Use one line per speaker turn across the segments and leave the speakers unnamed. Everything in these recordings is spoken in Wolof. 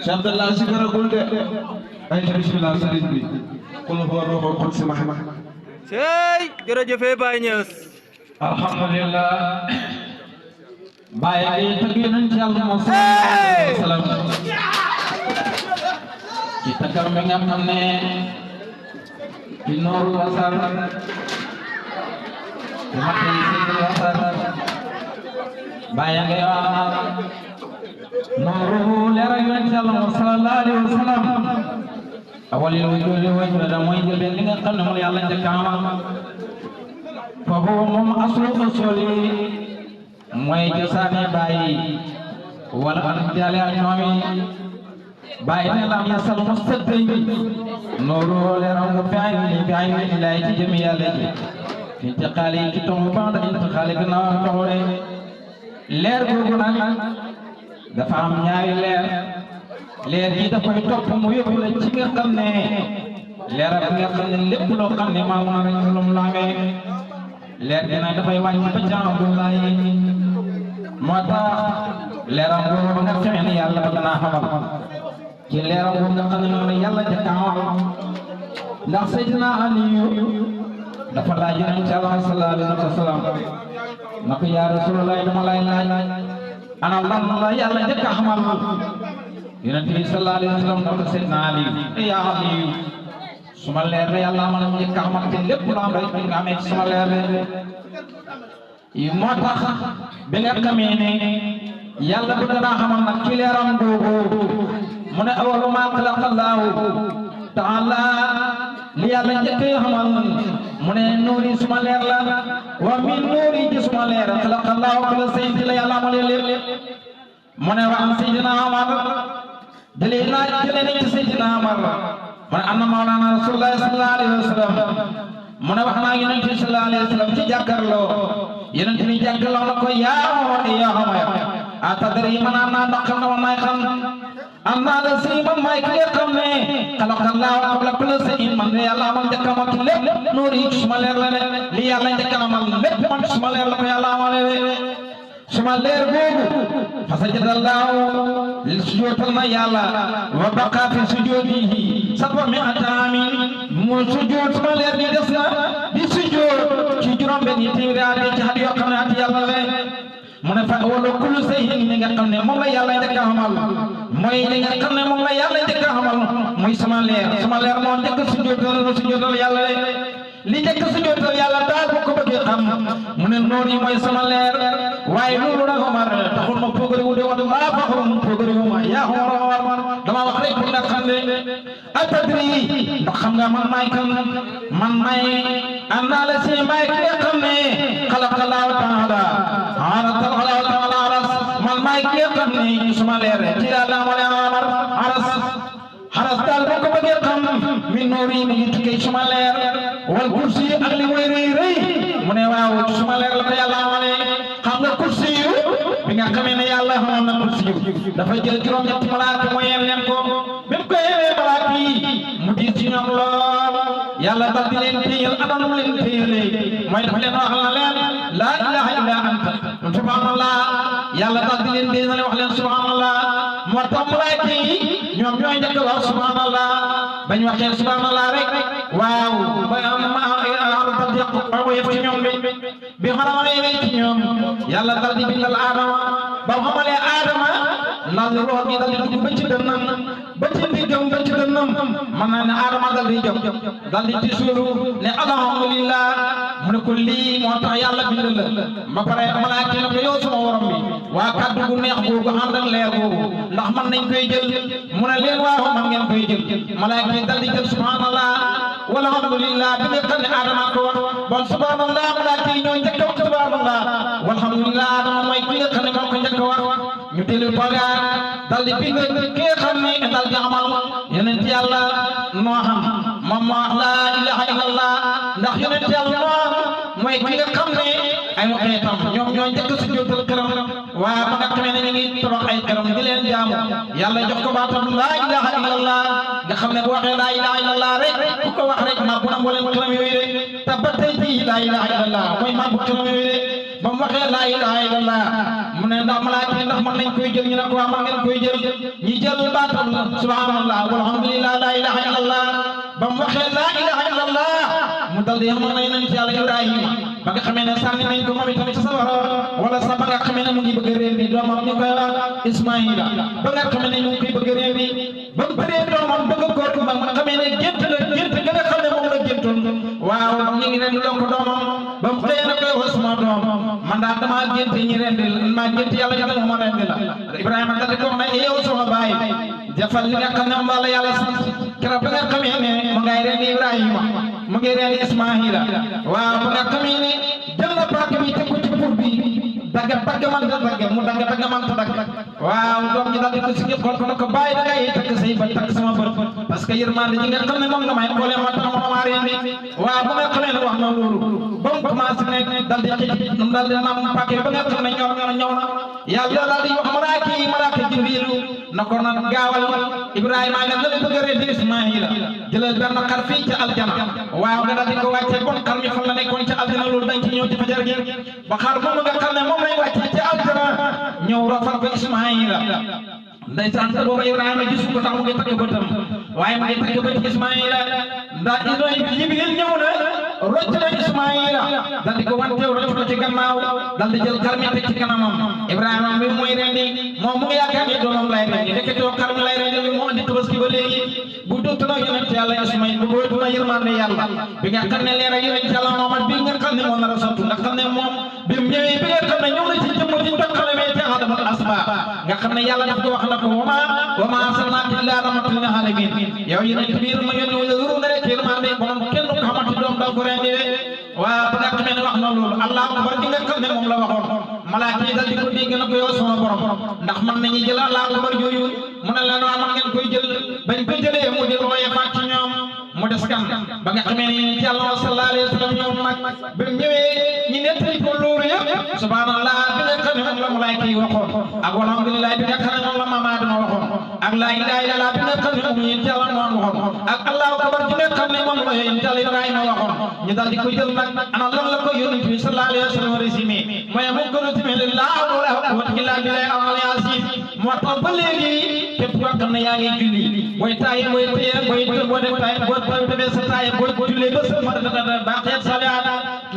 Cheikh Abdallah si garagul de ay bismillah sëriñ bi qul huwa ruhul qudus mahma
cey jërëjëf Baye Niass
alhamdulillah Baye ay tagg nañ ci Yàlla mo sallallahu ci taggam mi nga xam ne ci nooru wasal ci mate ci wasal Baye ngay wax nooru leer yonent Yàlla sallallahu alayhi wa sallam awal wujudi wajda mooy jël li nga xam ne moom Yàlla njëkk a amal fa huwa moom aslu usuli mooy cosaani Baye wala an jaale ak ñoomi Baye ne lam yasal mustaqim nooru leeram nga fi ayni ilaahi ci jëmi Yàlla ji fi intiqaali ci tomb banda intiqaali gannaaw toxure leer googu nag dafa am ñaari leer gi dafay topp mu yóbbu la ci nga xam ne leer bi nga xam ne lépp loo xam ne maa ngi rek lu mu laamee leer gi nag dafay wàññi ba ca Abdoulaye moo tax leeram boobu nga xamee ne yàlla ba danaa xamal ci leeram boobu nga xam ne moom la yàlla njëkk a amal ndax Seydina Aliyu dafa laaj Yonent Yàlla sallallahu alayhi wa sallam na ko yaa Rasulullah dama lay laaj ana lan la yàlla njëkk a xamal Yonent bi sallallahu alayhi wa sallam na ko Seydina Aliyu yaa Aliyu suma leer la yàlla amal njëkk a xamal te lépp lu am rek nga amee ci suma leer moo tax bi nga xamee ne yàlla bu dana xamal nag ci leeram googu mu ne awalu maa xalaqa Allaahu taala li yàlla njëkk a xamal mu ne nuuri suma leer la wa min nuuri ci suma leer xalaqa Allaahu kula sayyidi la yàlla amal lépp mu ne wa an Seydina Omar jëlee nañ ci Seydina Omar mu ne anna mawlana Rasulullah sallallahu alayhi wa sallam mu ne wax naa Yonent bi sallallahu alayhi wa sallam ci jàkkaarloo Yonent bi jàkkaarloo na ko yaa Omar atadri man naa ndax xam nga man maay xam am naa la si man maay ki nga xam ne xalaqa Allaahu qabla kulli shay'in man de yàlla amal njëkk a amal lépp nuuri suma leer la ne li yàlla njëkk a amal lépp man suma leer la ko yàlla amal suma leer boobu fa sajada Allaahu sujootal na yàlla wa baqa fi sujoodihi sab'a mi'ati aamin mu sujood suma leer bi des na di sujood ci juróom-benni téeméeri at ci at yoo xam ne at yàlla la mu ne fa wala kullu shay'in li nga xam ne moom la yàlla njëkk a xamal mooy li nga xam ne moom la yàlla njëkk a xamal muy sama leer moo njëkk a sujootal yàlla li njëkk a sujootal yàlla daal boo ko bëggee xam mu ne noonu yi mooy sama leer waaye loolu nag Omar taxul ma progré wu de wax maa faxul mu progré wu ma yaa Omar dama wax rek pour nga xam ne atadri ndax xam nga man maay kan man maay am naa la si maay ki nga xam ne xalaqa Allaahu taala aras man maay ki nga xam ne suma leer ci yàlla amale Omar aras daal boo ko bëggee xam min noori mi ngi tukkee suma leer wal kursi ak li muy rëy mu ne waaw suma leer la ko yàlla amale xam nga kursi yu bi nga xamee ne yàlla xamoon na kursi yu dafa jël juróom-ñetti malaaka mu yem leen ko bi mu ko yemee malaaka yi mu diis ci ñoom lool yàlla dal di leen téyal anam mu leen téyalee mooy dafa leen wax na leen laa ilaha illa anta subhanallah yàlla dal di leen dénale wax leen subhanallah moo tax malaaka yi ñoom ñooy njëkk wax subhanallah bañ waxee subhanallah rek waaw ba ci ñoom bi xarama yewee ci ñoom yàlla dal di bindal Adama ba mu xamalee Adama nal rox gi dal di dugg ba ci dënnam ba ci ndiggam ba ci dënnam man naa ne Adama dal di jóg dal di tisulu ne alhamdulillah mu ne ko lii moo tax yàlla bind la ba pare malaaka ne ko yow sama worom bi waa kàddu gu neex googu ànd ak leer googu ndax man nañ koy jël mu ne leen waaw man ngeen koy jël malaaka yi dal di jël subhanallah walhamdulillah bi nga xam ne Adama ko wax bon subhanallah malaaka yi ñoo njëkk a wax subhanallah walhamdulillah Adama mooy ki nga xam ne moo ko njëkk a wax ñu teel toogaat dal di bind ki nga xam ne dal di amal yonent yàlla noo xam moom moo wax laa ilaha illallah ndax yonent yàlla noo mooy ki nga xam ne ay xeetam ñoom ñoo njëkk a sujjóotal këram waaye ba nga xamee ne ñu ngi tabax ay këram di leen jaamu yàlla jox ko baatam laa ilaha illallah nga xam ne bu waxee laa ilaha illallah rek ku ko wax rek maa bu na mbooleem këram yooyu rek te ba tey jii laa ilaha illallah mooy maa bu këram yooyu rek ba mu waxee laa ilaha illallah mu ne ndax malaaka yi ndax mën nañ koy jël ñu ne ko waa mën ngeen koy jël ñi jël baatam subhanallah walhamdulillah laa ilaha illallah ba mu waxee laa ilaha illallah mu dal di xam na yonent yàlla Ibrahima ba nga xamee ne sànni nañ ko moom itam ci sawara wala sax ba nga xamee ne mu ngi bëgg a réer bi doomam ñu koy wax Ismaïla ba nga xamee ne mu ngi koy bëgg a réer bi ba mu bëree doomam bëgg a góor ba nga xamee ne gént la gént ga nga xam ne moom la géntoon waaw ñu ngi ren loo ko doomam ba mu xëyee na koy wax suma doom man daal damaa gént ñi rendi maa gént yàlla joxe ma rendi la Ibrahima daal di ko wax ne yow sama baay defal li nga xam ne moom la yàlla sant keroog ba nga xamee ne mu ngay rendi Ibrahima mu ngi rendi Ismaïla waaw ba nga xamee ne jël na paaka bi teg ko ci pour bi dagg man ta dagg mu dagg man ta dagg waaw doom ji daal di ko si xool ko ne ko bàyyi da ngay takk say bët takk sama bët parce que yërmande ji nga xam ne moom nga may xoolee moo tax ma rendi waaw ba nga xamee ne wax na loolu ba mu commencé nekk dal di xëj dal di nam paaka ba nga xam ne ñëw na yàlla daal di wax malaaka Jibriilu na ko nan gaawal Ibrahima nga la bëgg a rendi Ismaïla jëlal benn xar fii ca aljana waaw nga daal di ko wàccee bon xar mi fan la nekkoon ca aljana loolu dañ ci ñëw ci fajar gi ba xar moomu nga xam ne moom lay wàccee ca aljana ñëw rafal ko Ismaïla ndeysaan sa boobu Ibrahima gisu ko tax mu ngi takk bëtam waaye mu ngi takk bët Ismaïla ndax Jibril ñëw na rocc na Ismaïla dal di ko wanteew rocc ko ci gannaaw dal di jël xar mi teg ci kanamam Ibrahima bi mooy rendi moom mu ngi yaakaar ni doomam lay rendi ndeketoo xar mi lay rendi moo andi tabaski ba léegi bu dootu na yonent yàlla Ismaïla bu dootu na yërmande yàlla bi nga xam ne leer ak yonent yàlla Muhammad bi nga xam ne moo nar a sottu nga xam ne moom bi mu ñëwee bi nga xam ne ñëw na ci jëmm ci doxale mee te Aadama asba nga xam ne yàlla daf ko wax na ko wa ma arsalnaaka illaa rahmatan lil aalamiin yow yonent bi ma yónni wala wuru na rek yërmande borom kenn du ko xamante doom dal ko rendi waaw ba nga xamee ne wax na loolu Allahu akbar gi nga xam ne moom la waxoon malaaka yi dal di ko dégg na ko yow sama borom ndax man nañu jël Allahu akbar jooju mu ne leen waa man ngeen koy jël bañ ko jëlee mu jël waaye faat ci ñoom mu des kan ba nga xamee ne yonent Yàlla sallallahu alayhi wa sallam ñëw nag ba mu ñëwee ñi nettali ko loolu yëpp subhanallah bi nga xam ne moom la malaaka yi waxoon ak walhamdulillah bi nga xam ne moom la Maam Aadama waxoon ak laa ilaaha illallaah bi nga xam ne moom yonent Yàlla moom waxoon ak Allahu akbar bi nga xam ne moom la yonent Yàlla Ibrahima waxoon ñu dal di ko jël nag ana lan la ko yonent bi sallallahu alayhi wa sallam résumé mooy mu ko résumé laa hawla wa laa quwwata illaa billaahi al-aliyyil aziim moo tax ba léegi képp koo xam ne yaa ngi julli booy taaye booy téye boo def taaye boo defee sa taaye booy jullee ba sa baqiyat salaat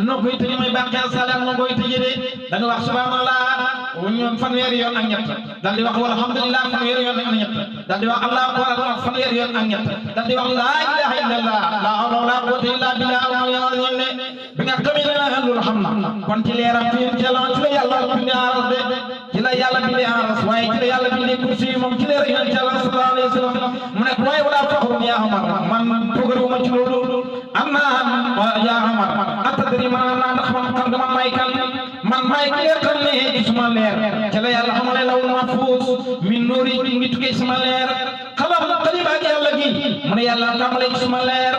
noo koy tëjee mooy baqiyat salaat noo koy tëjee de da nga wax subhanallah fanweeri yoon ak ñett dal di wax walhamdulillah fanweeri yoon ak ñett dal di wax allahu akbar fanweeri yoon ak ñett dal di wax laa ilaha illallah la hawla wala quwwata illa billah bi nga xamee ne loolu xam na kon ci leeram fi ci la yàlla bindee aras de ci la yàlla bindee aras waaye ci la yàlla bindee kursi moom ci leer yonent Yàlla sallallahu alayhi wa sallam mu ne waaye wala faxrun yaa Umar man programme ci loolu am naa yaa Umar atadri man naa ndax man xam nga man may kan man may ki nga xam ne gisuma leer ci la yàlla xamale lawul mahfuus min nuuri ngi tukkee sama leer xalam xalima ak yàlla gi mu ne yàlla tàmbalee gisuma leer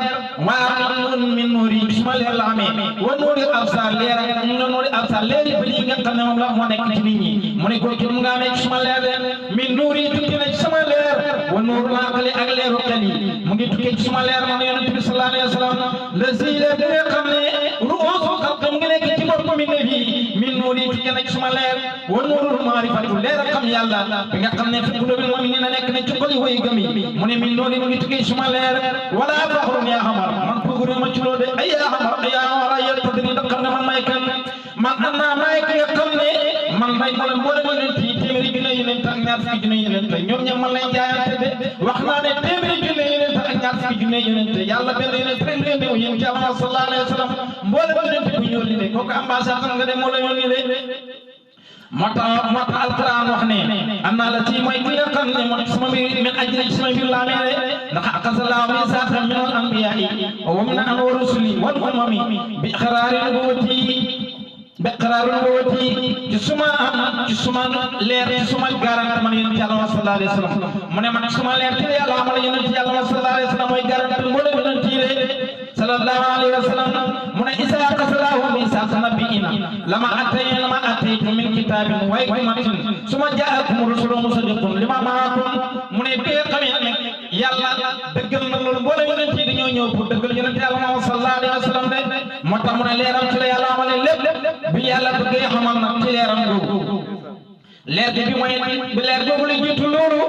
waa min nuuri gisuma leer la amee wa nuuri absar leer ak nuuri absar leer yi bëri nga xam ne moom la moo nekk ci nit ñi mu ne ko mu nga amee gisuma leer min nuuri tukkee na ci sama leer wa nuuru laqali ak leeru xel yi mu ngi tukkee ci sama leer man yonent bi sallallahu alayhi wa sallam la zile bi nga xam ne ruusu xalqam ngi nekk ci bopp mi ne bi min nuuri tukkee na ci sama leer wa nuuru maarifatu leer ak xam yàlla bi nga xam ne fi qulubi mu'minin nekk na ci xol yi way gëm yi mu ne min nuuri mu ngi tukkee ci sama leer wala faxrun yaa xamar man puguru ma ci loolu de ay yaa xamar ay yaa xamar ay yàlla tëdd ndax xam ne man may kan man am naa may ki nga xam ne man may mo leen boole yonent yi téeméeri junne yonent ak ñaar fukki junne yonent ñoom ñoom man lay jaayante de wax naa ne téeméeri junne yonent ak ñaar fukki junne yonent yàlla benn yonent rek leen ne yonent Yàlla sallallahu alayhi wa sallam mboole yonent bu ñëw li de kooku ambassade xam nga de moo la yónni de moo tax alquran wax ne am naa la ci mooy ki nga xam ne mooy sama mbir min ajli sama mbir laa mel ndax aqasallahu misaaqa min al anbiya'i wa min an rusuli wal umami bi iqraari nubuwwati ci suma leer ci suma garanti man yonent Yàlla sallallahu alayhi wa sallam mu ne man suma leer ci Yàlla amal yonent Yàlla sallallahu alayhi wa sallam mooy garanti mboolem yonent yi sallallahu alayhi wa sallam mu ne isa qasalahu misaaqa nabiyina lama ataytu min kitabin wa hikmatin suma ja'akum rasulun musaddiqun lima ma'akum mu ne bi nga xamee ne Yàlla dëggal na loolu mboolem yonent yi dañoo ñëw pour dëggal yonent Yàlla sallallahu alayhi wa sallam de moo tax mu ne leeram ci la yàlla amale lépp bi yàlla bëggee xamal nag ci leeram googu leer bi mooy bi leer googu la jiitu loolu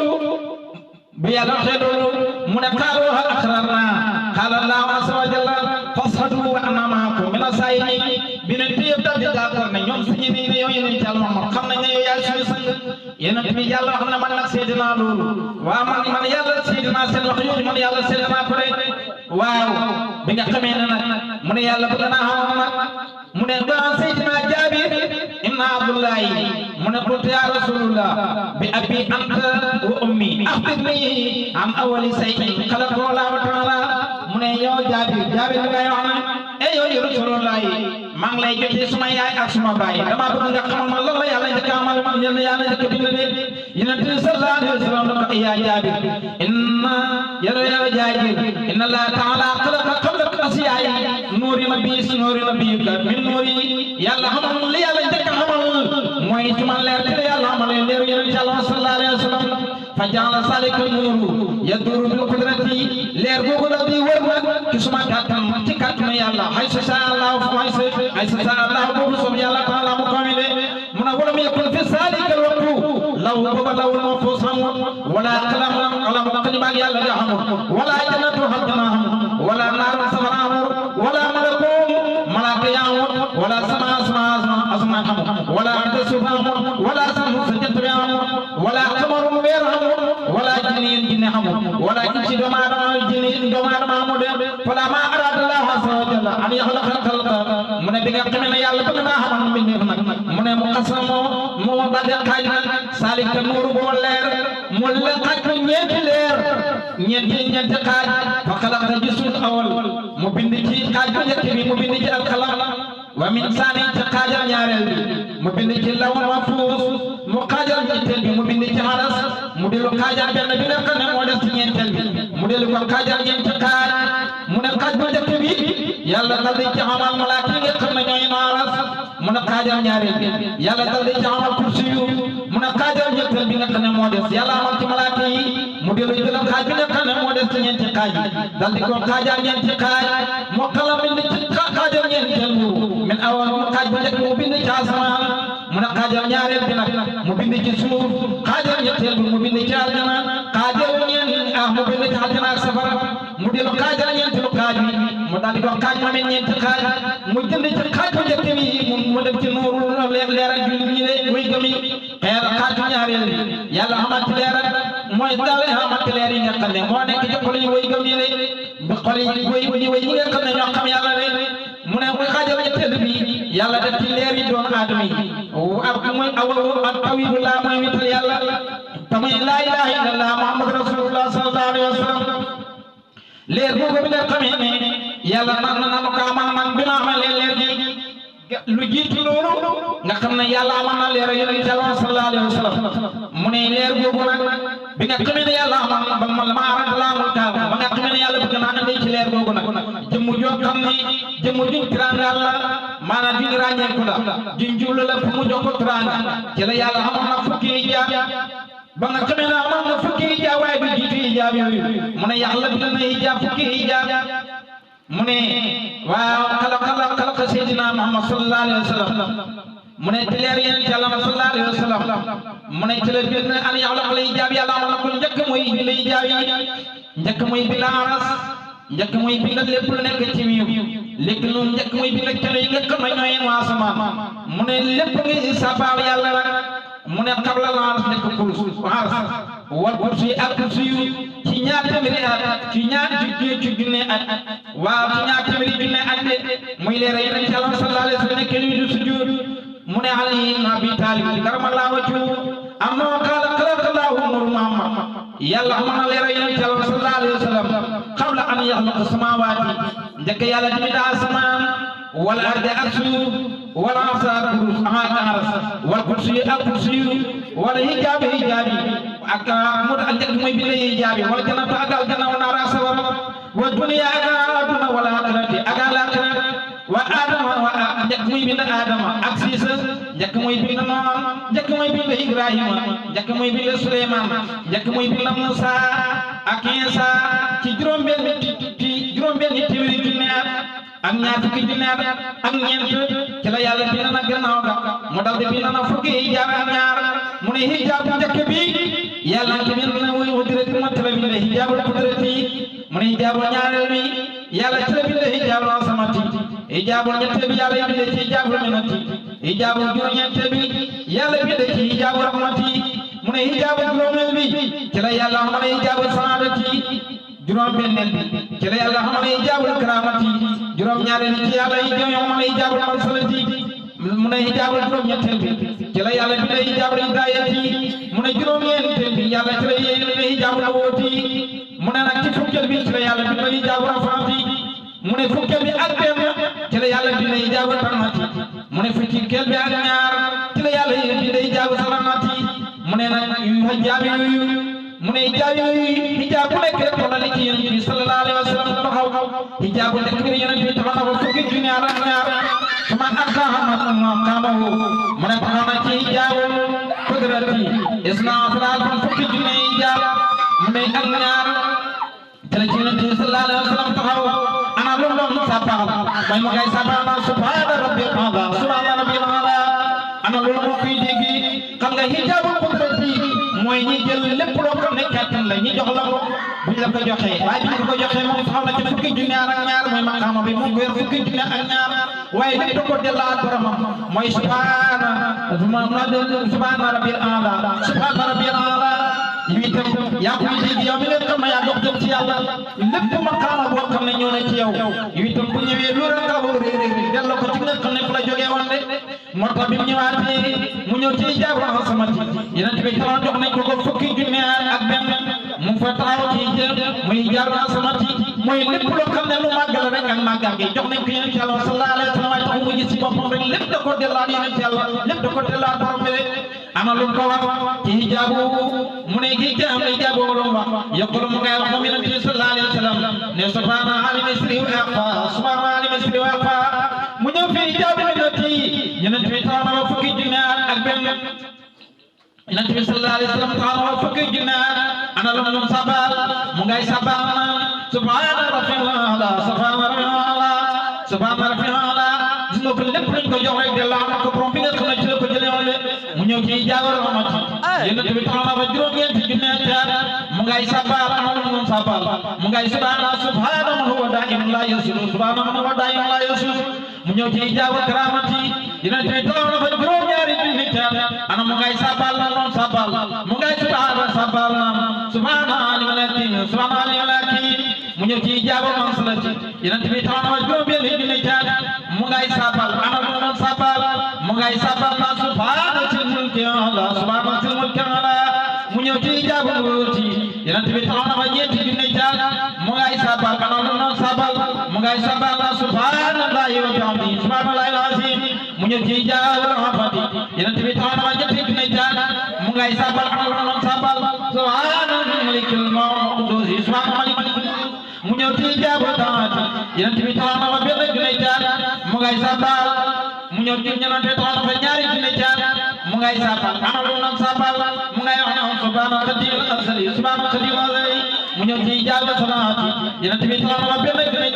bi yàlla waxee loolu mu ne qaalu hal aqrarna qaala allahu azza wa jalla fashhadu wa ana ma'akum mina saa'iliin bi ne téyeb daal di d'accord ne ñoom suñu nii ne yow yonent yàlla Muhammad xam nañ ne yow yaay suñu sang yonent bi yàlla wax na man nag seede naa loolu waaw man yàlla seede naa seen wax yooyu man yàlla seede naa ko de waaw bi nga xamee ne nag mu ne yàlla bëgg naa xam nag mu ne ba Seydina Jaabir ibn Abdullahi mu ne qultu ya rasulullah bi abi anta wa ummi akhbirni an awwali shay'in khalaqa Allahu ta'ala mu ne yow Jaabir bi ngay wax na yow rasulullah maa ngi lay jotee suma yaay ak suma baay dama bëgg nga xamal ma lan la yàlla njëkk a amal man yàlla njëkk a bind de yonent bi sallallahu alayhi wa sallam ko ya Jaabir inna yow Jaabir inna Allah ta'ala khalaqa qabla asiyaa'i nuuri nabiyyika min nuuri yàlla xamal li yàlla njëkk a xamal mooy ci man leer ci la yàlla xamal leer yonent yàlla sallallahu alayhi wa sallam fa ja'ala zaalika nuuru yaduuru bil qudrati leer googu la di wër nag ci suma kàttan ci kàttanu yàlla haysu saa Allah haysu saa Allah boobu soob yàlla taala mu ko de mu ne walam yakun fi zaalika al-waqtu law booba law mahfuus xamul wala qalam xañ baag yàlla di xamul wala jannatu xaljana xamul wala naaru safara xamul wala malakum malaaka yaa xamul wala sama asmaan xamul wala arda suuf xamul wala sama sa jant bi xamul wala xamarum weer xamul wala jinne xamul wala ci doomu aadama xamul de fala ma arada Allah azza wa jalla an yaxlaqa xalqa mu ne bi nga xamee ne yàlla bëgg naa xamal mbindeef nag mu ne mu xasamo mu daal di xaaj nag saalika nuuru boo leer mu la xaaj ko ñeenti leer ñeenti xaaj fa xalaqa jisul awal mu bind ci xaaj bu njëkk bi mu bind ci alxalam wa min saani ci xaajal ñaareel bi mu bind ci lawhul mahfuus mu xaajal ñetteel bi mu bind ci aras mu dellu xaajal benn bi nga xam ne moo des ci ñeenteel bi mu dellu ko xaajal ñeenti xaaj mu ne xaaj bu njëkk bi yàlla dal di ci xamal malaaka yi nga xam ne ñooy aras mu ne xaajal ñaareel bi yàlla dal di ci xamal kursi yu mu ne xaajal ñetteel bi nga xam ne moo des yàlla amal ci malaaka yi mu dellu jël xaaj bi nga xam ne moo des ci ñeenti xaaj dal di ko xaajal ñeenti xaaj mu xala bind ci xaajal ñeenteel bu min awal xaaj bu njëkk mu bind ci asamaan mu ne xaajal ñaareel bi nag mu bind ci suuf xaajal ñetteel bi mu bind ci aljana xaajal mu bind ci aljana ak safara mu dellu xaajal ñeenteelu xaaj bi mu daal di ko xaaj ma mel ñeenti xaaj mu jënd ci xaaj bu njëkk bi mu dem ci nuuru leeral jullit ñi de way gëmi xeer xaaju ñaareel bi yàlla xamal ci leeral mooy daal xamal ci leer yi nga xam ne moo nekk ci xol yi way gëm ñi de ba xol yi way ñi nga xam ne ñoo xam yàlla de mu ne muy xaajal ñetteel bi yàlla def ci leer yi doomu aadama yi ak mooy awalu ak tawhidullah mooy wital yàlla tamay laa ilaha illallah muhammad rasulullah sallallahu alayhi wa sallam leer boobu bi nga xamee ne yàlla na ko amal man bi ma amalee leer gi lu jiitu loolu nga xam ne yàlla amal na leer yonent yàlla sallallahu alayhi wa sallam mu ne leer boobu nag bi nga xamee ne yàlla amal ba ma aradalaamul kaw ba nga xamee ne yàlla bëgg naa andi ci leer boobu nag jëmm joo xam ne jëmm juñ tiraangal la maanaam juñ ràññeeku la juñ jublu la fu mu jox ko tiraanga ci la yàlla amal na fukki ijaab ba nga xamee ne amal na fukki ijaab waaye du jiitu ijaab yooyu mu ne yàlla bind na ijaab fukki ijaab mu ne waaw xalaqa Seydina Muhammad sallallahu alayhi wa sallam mu ne ci leer yéen ci Yàlla sallallahu alayhi wa sallam mu ne ci la bind an yaxlaqa al ijaab yàlla amal na ko njëkk muy bind ijaab yi njëkk muy bind aras njëkk muy bind lépp lu nekk ci wiiw léegi noonu njëkk muy bind kene yi nga xam ne ñooy yéen waa asamaan mu ne lépp ngi sabaal yàlla rek mu ne qabla al-ars nekk kurus ars wal kursi ak kursi yu ci ñaar téeméeri at ci ñaar junne at waaw ci ñaar téeméeri junne at de muy leer yonent ci Yàlla sallallahu alayhi wa sallam nekk ni du sujud mu ne Ali ibn Abi Talib karamallahu wajhahu amma qala khalaqallahu nur Muhammad yàlla amoon na leer yonent ci Yàlla sallallahu alayhi wa sallam qabla an yaxluqa samaawaati njëkk yàlla di bind asamaan wal ardi ak suuf wala asa kurus aras wal kursi ak kursi wala hijaabi ak mu njëkk mooy bind hijaabi wala jannatu ak aljanna wa naara sawara wa dunya ak aduna wala axirati ak alaxira wa adama wa njëkk muy bind adama ak siisa njëkk muy bind noon njëkk muy bind ibrahima njëkk muy bind suleyman njëkk muy bind musa ak Isa ci juróom-benni téeméeri junne at ak ñaar fukki junne ak ñeent ci la yàlla bind na gannaaw ga mu dal di bind na fukki hijaab ak ñaar mu ne hijaab bu njëkk bi yàlla ngi bind na muy udrati matala bi ne hijaabul qudrati mu ne hijaabul ñaareel bi yàlla ci la bind hijaabul asamati hijaabul ñetteel bi yàlla bind ci hijaabul minati hijaabul juróom-ñeenteel bi yàlla bind ci hijaabul rahmati mu ne hijaabul juróomeel bi ci la yàlla xam ne hijaabul saadati juróom benneel bi ci la yàlla xam ne hijaabul karamati juróom ñaareel bi ci yàlla xam ne hijaabul marsalati mu ne hijaabul juróom ñetteel bi ci la yàlla bind hijaabul hidayati mu ne juróom ñeenteel bi yàlla ci la bind hijaabul nubuwati mu ne nag ci fukkeel bi ci la yàlla bind hijaabul rafaati mu ne fukkeel bi ak benn ci la yàlla bind hijaabul rahmati mu ne fukkeel bi ak ñaar ci la yàlla bind hijaabul salamati mu ne nag hijaab yooyu mu ne hijaab yooyu hijaab bu nekk rek wala li ci yonent bi sallallahu alayhi wa sallam taxaw hijaab bu nekk yonent bi taxaw na fukki junni ak ñaar sama arkaama maqaamahu mu ne taxaw na ci hijaabu qudrati isna asral fukki junni hijaab mu ne ak ñaar te la ci yonent bi sallallahu alayhi wa sallam taxaw ana lu doon sabal mooy mu ngay sabal na subhaana rabbil a'la subhaana rabbil a'la ana lu mo fi dégg xam nga hijaabu qudrati mooy ñi jël lépp loo xam ne kàttan la ñi jox la ko buñ la ko joxee waaye bi ñu ko joxee moom taxaw na ci fukki junne ak ñaar mooy maqaama bi mu wér fukki junne ak ñaar waaye lépp da ko dellaat boromam mooy subhaana rabbil a'la subhaana rabbil a'la yi itam yaa koy dégg yow mi leen xam ne yaa dox jëm ci yàlla lépp maqaama boo xam ne ñëw na ci yow yi itam bu ñëwee lu rek nga war réer delloo ko ci nga xam ne fu la jógee woon de moo tax bi mu ñëwaatee mu ñëw ci hijaabu asamati yonent bi taxaw jox nañ ko fukki junne ak benn mu fa taxaw ci muy hijaabu asamati mooy lépp loo xam ne lu màggal rek ak màggal gi jox nañ ko yonent yàlla sallallahu alayhi wa sallam waaye taxaw mu gis ci boppam rek lépp da ko dellaat yonent yàlla lépp da ko dellaat borom bi ana lu ko wax ci hijaabu mu ne hijaabu lu wax yaqulu mu ngay wax moom yonent bi sallallahu alayhi wa sallam ne subhaana alimi isri wa aqfa subhaana alimi isri wa aqfa mu ñëw fi hijaabu minati yonent bi taxaw na fukki junne ak benn yonent bi sallallahu alayhi wa sallam taxaw na fukki junne ana lu mu sabal mu ngay sabal na subhaana rabbil a'la subhaana rabbil a'la subhaana rabbil a'la gis nga ko lépp lañ ko jox rek de la ko borom bi nga xam ne ci la ko jëlee woon mu ñëw ci hijaabu rahmati yonent bi taxaw na fa juróom-ñeenti junne mu ngay sabal ana lu mu sabal mu ngay subhaana man huwa daa'imun la yasulu subhaana man huwa daa'imun la yasulu mu ñëw ci hijaabu karamati yonent bi taxaw na fa juróom-ñaari junne ana mu ngay sabal na noon sabal mu ngay sabal na subhaana mu ñëw ci hijaabu mansalati yonent bi taxaw na fa juróom-benni junne mu ngay sabal ana lu noon sabal mu ngay sabal na subhaana sil mulki ala subhaana sil mulki ala mu ñëw ci hijaabu nubuwwati yonent bi taxaw na fa ñeenti junne mu ngay sabal ana lu noon sabal mu ngay sabal na subhaanallahi wa bihamdihi subhaanallahi al-azim mu ñëw ci hijaabu rahmati yonent bi taxaw na fa ñetti junne mu ngay sabal ana lu noon sabal subhaanal malikil quddus subhaanal malik mu ñëw ci hijaabu taati yonent bi taxaw na fa benn junne mu ngay sabal mu ñëw ci yonent bi taxaw na fa ñaari junne mu ngay sabal ana lu noon sabal mu ngay wax na subhaanal qadiimil azali subhaanal qadiimil azali mu ñëw ci hijaabu salaati yonent bi taxaw na fa benn junne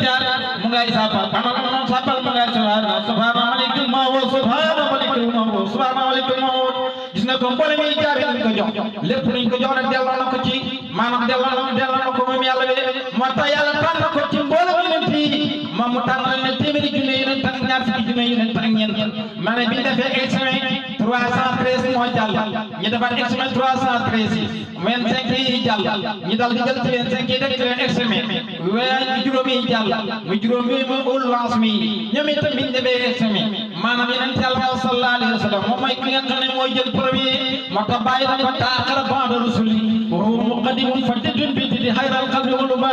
mu ngay sabal ana lu noon sabal mu ngay subhaanal malikil maw'ud subhaanal malikil maw'ud subhaanal malikil maw'ud gis nga ko mboolem yi jaabi lañ ko jox lépp luñ ko jox rek delloo na ko ci maanaam delloo na ko moom yàlla bi moo tax yàlla tànn ko ci mboolem yonent yi moom mu tànn leen ne téeméeri junne yonent ak ñaar fukki junne yonent ak ñeent maanaam bi ñu defee examen 313 moo jàll ñu defaat examen 313 yi 25 yi jàll ñu dal di jël ci 25 yi def ci leen examen juróom yi jàll muy juróom yooyu mooy ul lance mi ñoom itam bi ñu defee examen maanaam yonent yàlla sallallahu alayhi wa sallam moom mooy ki nga xam ne mooy jël premier moo tax bàyyi na ko taaxara ba'da rusuli wa huwa muqaddimun faddidun bi di xayral qalbi uluba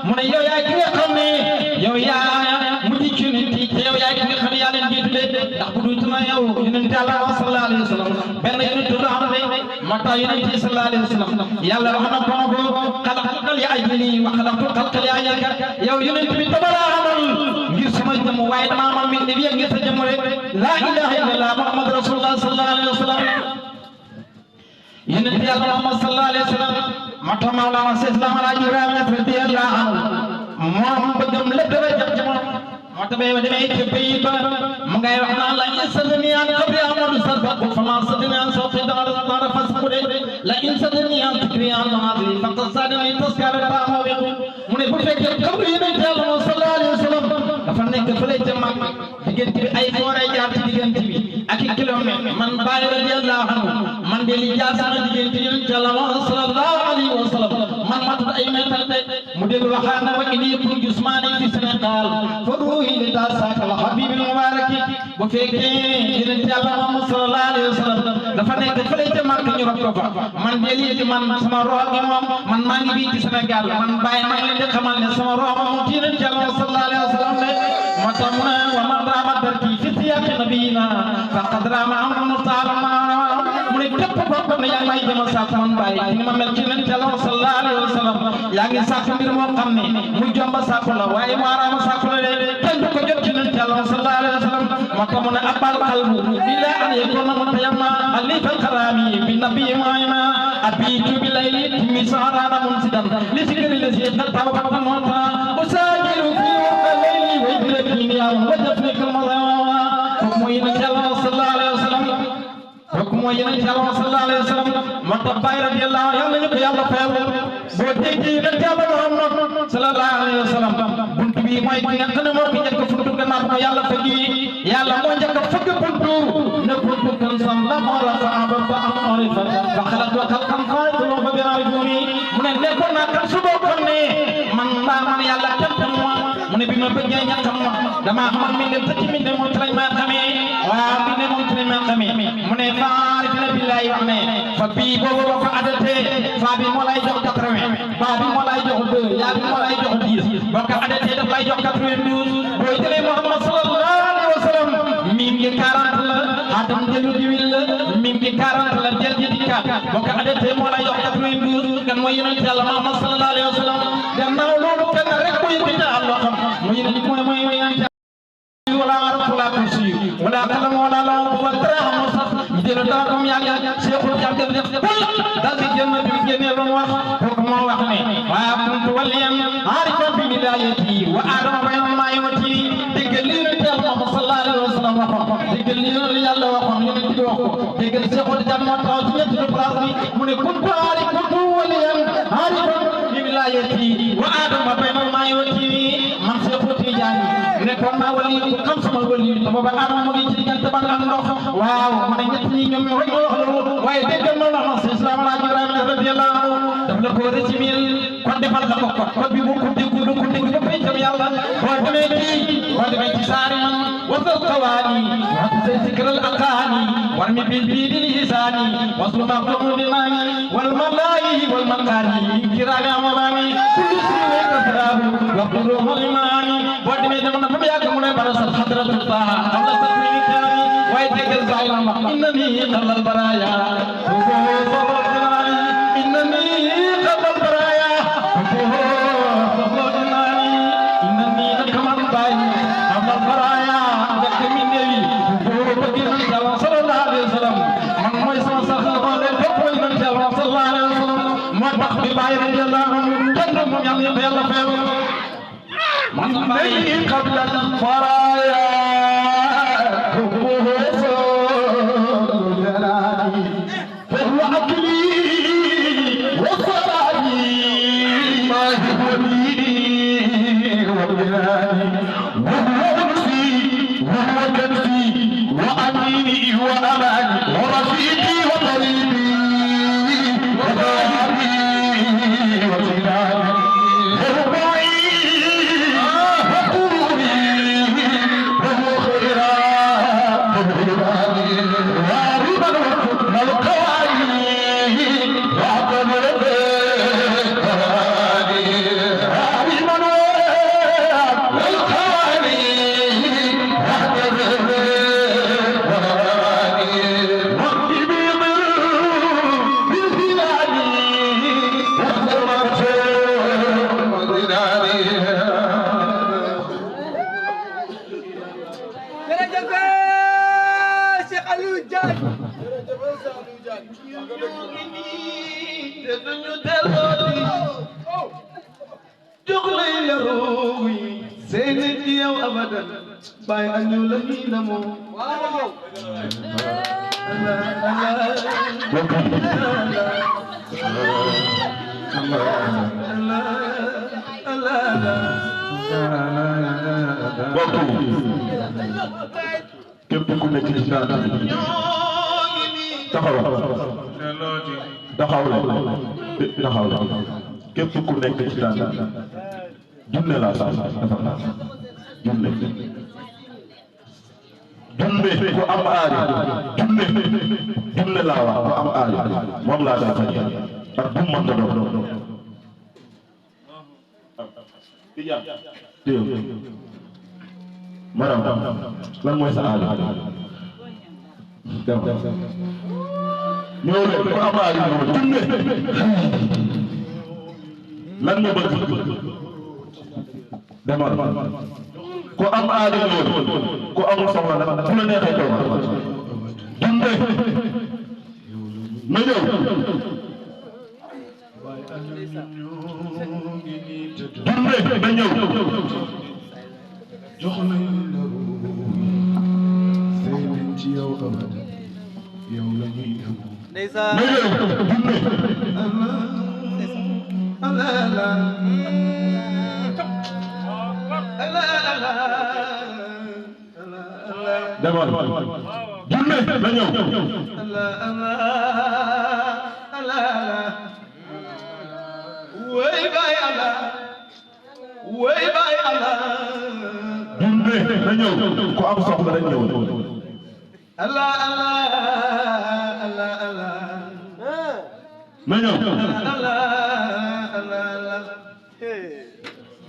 mu ne yow yaay ki nga xam ne yow yaa mujj ci nit yi te yow yaay ki nga xam ne yaa leen jiitu de ndax bu dul tuma yow yonent yàlla sallallahu alayhi wa sallam benn yonent du am de moo tax yonent sallallahu alayhi wa sallam yàlla wax na ko xalaqtuka li ajli wa xalaqtul xalqa li ajlika yow yonent bi dama la amal ngir sama jëmm waaye dama amal mi ne bi ngir sa jëmm rek la ilaha illallah muhammad rasulullah sallallahu alayhi wa sallam yonent yàlla muhammad sallallahu alayhi wa sallam moo tax Mawlana Seex Ahmad Ibrahima radiyallahu anhu moom bëggam lépp dafa jëm ci moom متبعي ودمي تبيت مغاي وحنا لا يسدني عن قبر أمر سربق فما صدني عن صوت دار فسكري لا يسدني عن ذكري عن ماضي فقد صدني تذكر فاموق من بفك قبر نجال صلى الله عليه وسلم فنك فلي جمع diggante bi ay foray jaar ci diggante bi ak i kilomètre man Baye radiyallahu anhu man de li jaar sama diggante yonent Yàlla sallallahu alayhi wa sallam man matut ay meetar de mu del waxaana wa ini kun jusmaani fi Sénégal fa ruuhi li tasaaka al habibil mubarak bu fekkee yonent Yàlla Muhammad sallallahu alayhi wa sallam dafa nekk fële ca Makka ñu rob ko fa man de lii ci man sama rox gi moom man maa ngi bii ci Sénégal man Baye maa ngi leen di xamal ne sama rox moom ci yonent Yàlla sallallahu alayhi wa sallam de moo tax mu ne wa man درتي في سياق نبينا فقد رام امر مختار mu ne képp koo xam ne yaa ngi may jëmal sax man Baye ni ma mel ci Yonent Yàlla sallallahu alayhi wa sallam yaa ngi sàkk mbir moo xam ne muy jomba sàkk la waaye mu araama sàkk la de kenn du ko jot ci Yonent Yàlla sallallahu alayhi wa sallam moo tax mu ne abal qalbu ila an yakuna mutayamma alifal karami bi nabi maayma abitu bi layli mi saharana munsidan li sikri la si qad tawabata mota usajilu fi layli wa idrakini ya wajafnik al-madama hukmu Yonent Yàlla sallallahu alayhi wa sallam hukmu Yonent Yàlla sallallahu alayhi wa sallam moo tax Baye radiyallahu yàlla ñu ko yàlla fayal boo déggee Yonent Yàlla Muhammad sallallahu alayhi wa sallam buntu bi mooy ki nga xam ne moo ko njëkk a funtu gannaaw ko yàlla fëgg yàlla moo njëkk a fëgg buntu ne buntu kan sam la moo la saaba ba am orifa ba xalaat wa xalqan xaaytuloo fa birajuni mu ne nekkoon naa kan su boo xam ne man yàlla kenn mu ne bi ma bëggee ñàkkam ma damaa xamal mi ne tëcc mi ne moom ci lañ ma xamee waaw mi ne moom ci lañ ma xamee mu ne faari fi na billahi wax ne fa bii boobu ba fa adate fa bi moo lay jox 80 ba bi moo lay jox 2 yaa bi moo lay jox 10 boo ko adate daf lay jox 92 booy jëlee Muhammad sallallahu alayhi wa sallam mim gi 40 la atam jëlu diwil la mim gi 40 la jël ji dikkaat boo ko adate moo lay jox 92 kan mooy Yonent Yàlla Muhammad sallallahu alayhi wa sallam gannaaw loolu kenn rek koy bi ta Allah xam mooy Yonent ولا عرف ولا كرسي ولا قلم ولا لوح ولا ترام مصحف يدير داركم يا شيخ الجامع كل دال الجنة بالجنة الروح حكم وحمي وكنت وليا عارفا ببدايتي وأعلم بين ما يمتي تقلين الله صلى الله عليه وسلم تقلين الله وقم يمتلوه تقل شيخ الجامع توجيه البرازي من كنت عارف كنت وليا عارفا ببدايتي وأعلم بين ما يمتي من شيخ التجاني nekkoon naa wali ku xam sama wali te booba Adama mu ngi ci diggante ban ak ndox waaw mu ne ñett ñi ñoom ñoo wax loolu waaye déggal ma wax si islam alaaji Ibrahima radiyallahu anhu daf la ko rëcimil kon defal nga ko kon bi bu ko déggu du ko dégg ba pencam yàlla boo demee ci saari man wasal qawaani waxtu say sikral aqaani war mi bil biidil hisaani waslu maqdumul imaani wal malaayi wal maqaani kiraami amamaani kullu si way kasraahu waxtu ruhul imaani boo demee dama na fa yàgg mu ne barasat hadratul taha am la sakri kiraami waaye déggal Baay la wax innani xalal baraaya innani xalal baraaya innani nakaman Baay xalal baraaya njëkk mi newi boo bëgg Yonent Yàlla sallallahu alayhi wa sallam man mooy sama sax xoole bopp mooy Yonent Yàlla sallallahu alayhi wa sallam moo tax bi Baay radiyallahu anhu kenn moom yàlla fayal من لي قبل الفرايا حبه صوت جلالي فهو عقلي وصلاتي ما هو لي وبلادي وهو انسي وهو كنزي واميني واماني ورفيقي وطريقي وبابي وبلادي
abadan bay añu la ñuy namoo
képp ku nekk ci daara taxaw képp ku nekk ci daara junne laa sax dafa naa junne ku am aari junne laa wax ku am aari moom laa daa faje ak bu mën ta doon téew maram lan mooy sa aari ñëw leen ku am aari ñëw junne lan nga bëgg demal ku am aada ñëw ku amul soxla nag fu la neexee toog junne ma ñëw junne ma ñëw
jox nañ la sey nañ ci yow abada yow la ñuy namoo
ndeysaan
ma ñëw junne demal junne ma ñëw
way bay ala
junne ma ñëw ku am soxla rek ñëw
Allah
ma ñëw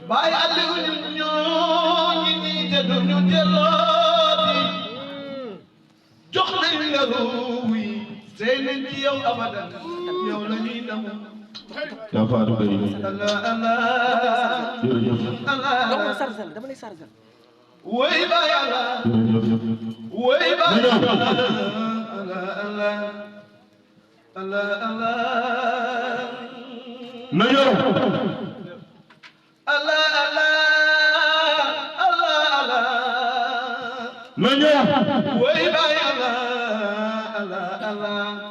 bay Aliou ñoo ngi nii te duñu dellooti jox nañ la ruuy sey nañ ci yow abadan yow la ñuy namu
yaa faatu gay jërëjëf
dama lay sargal
way bay Allah
jërëjëf
way bay
ma ñëw ma ñëw ma ñëw
way bay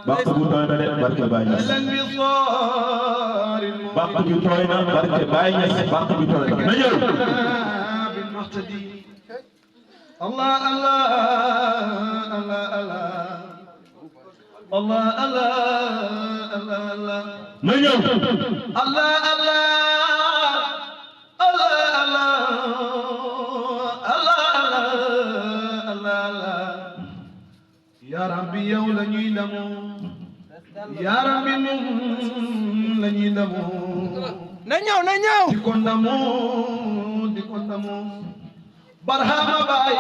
bàq bu tooy na de barke Baay Ñas bàq bi tooy na barke Baay Ñas bàq bi tooy na ma ñëw
Allah
ma ñëw
Ya Rabbi yow la ñuy namoo Ya Rabbi moom la ñuy namoo
na ñëw
di ko namoo Barhama Baay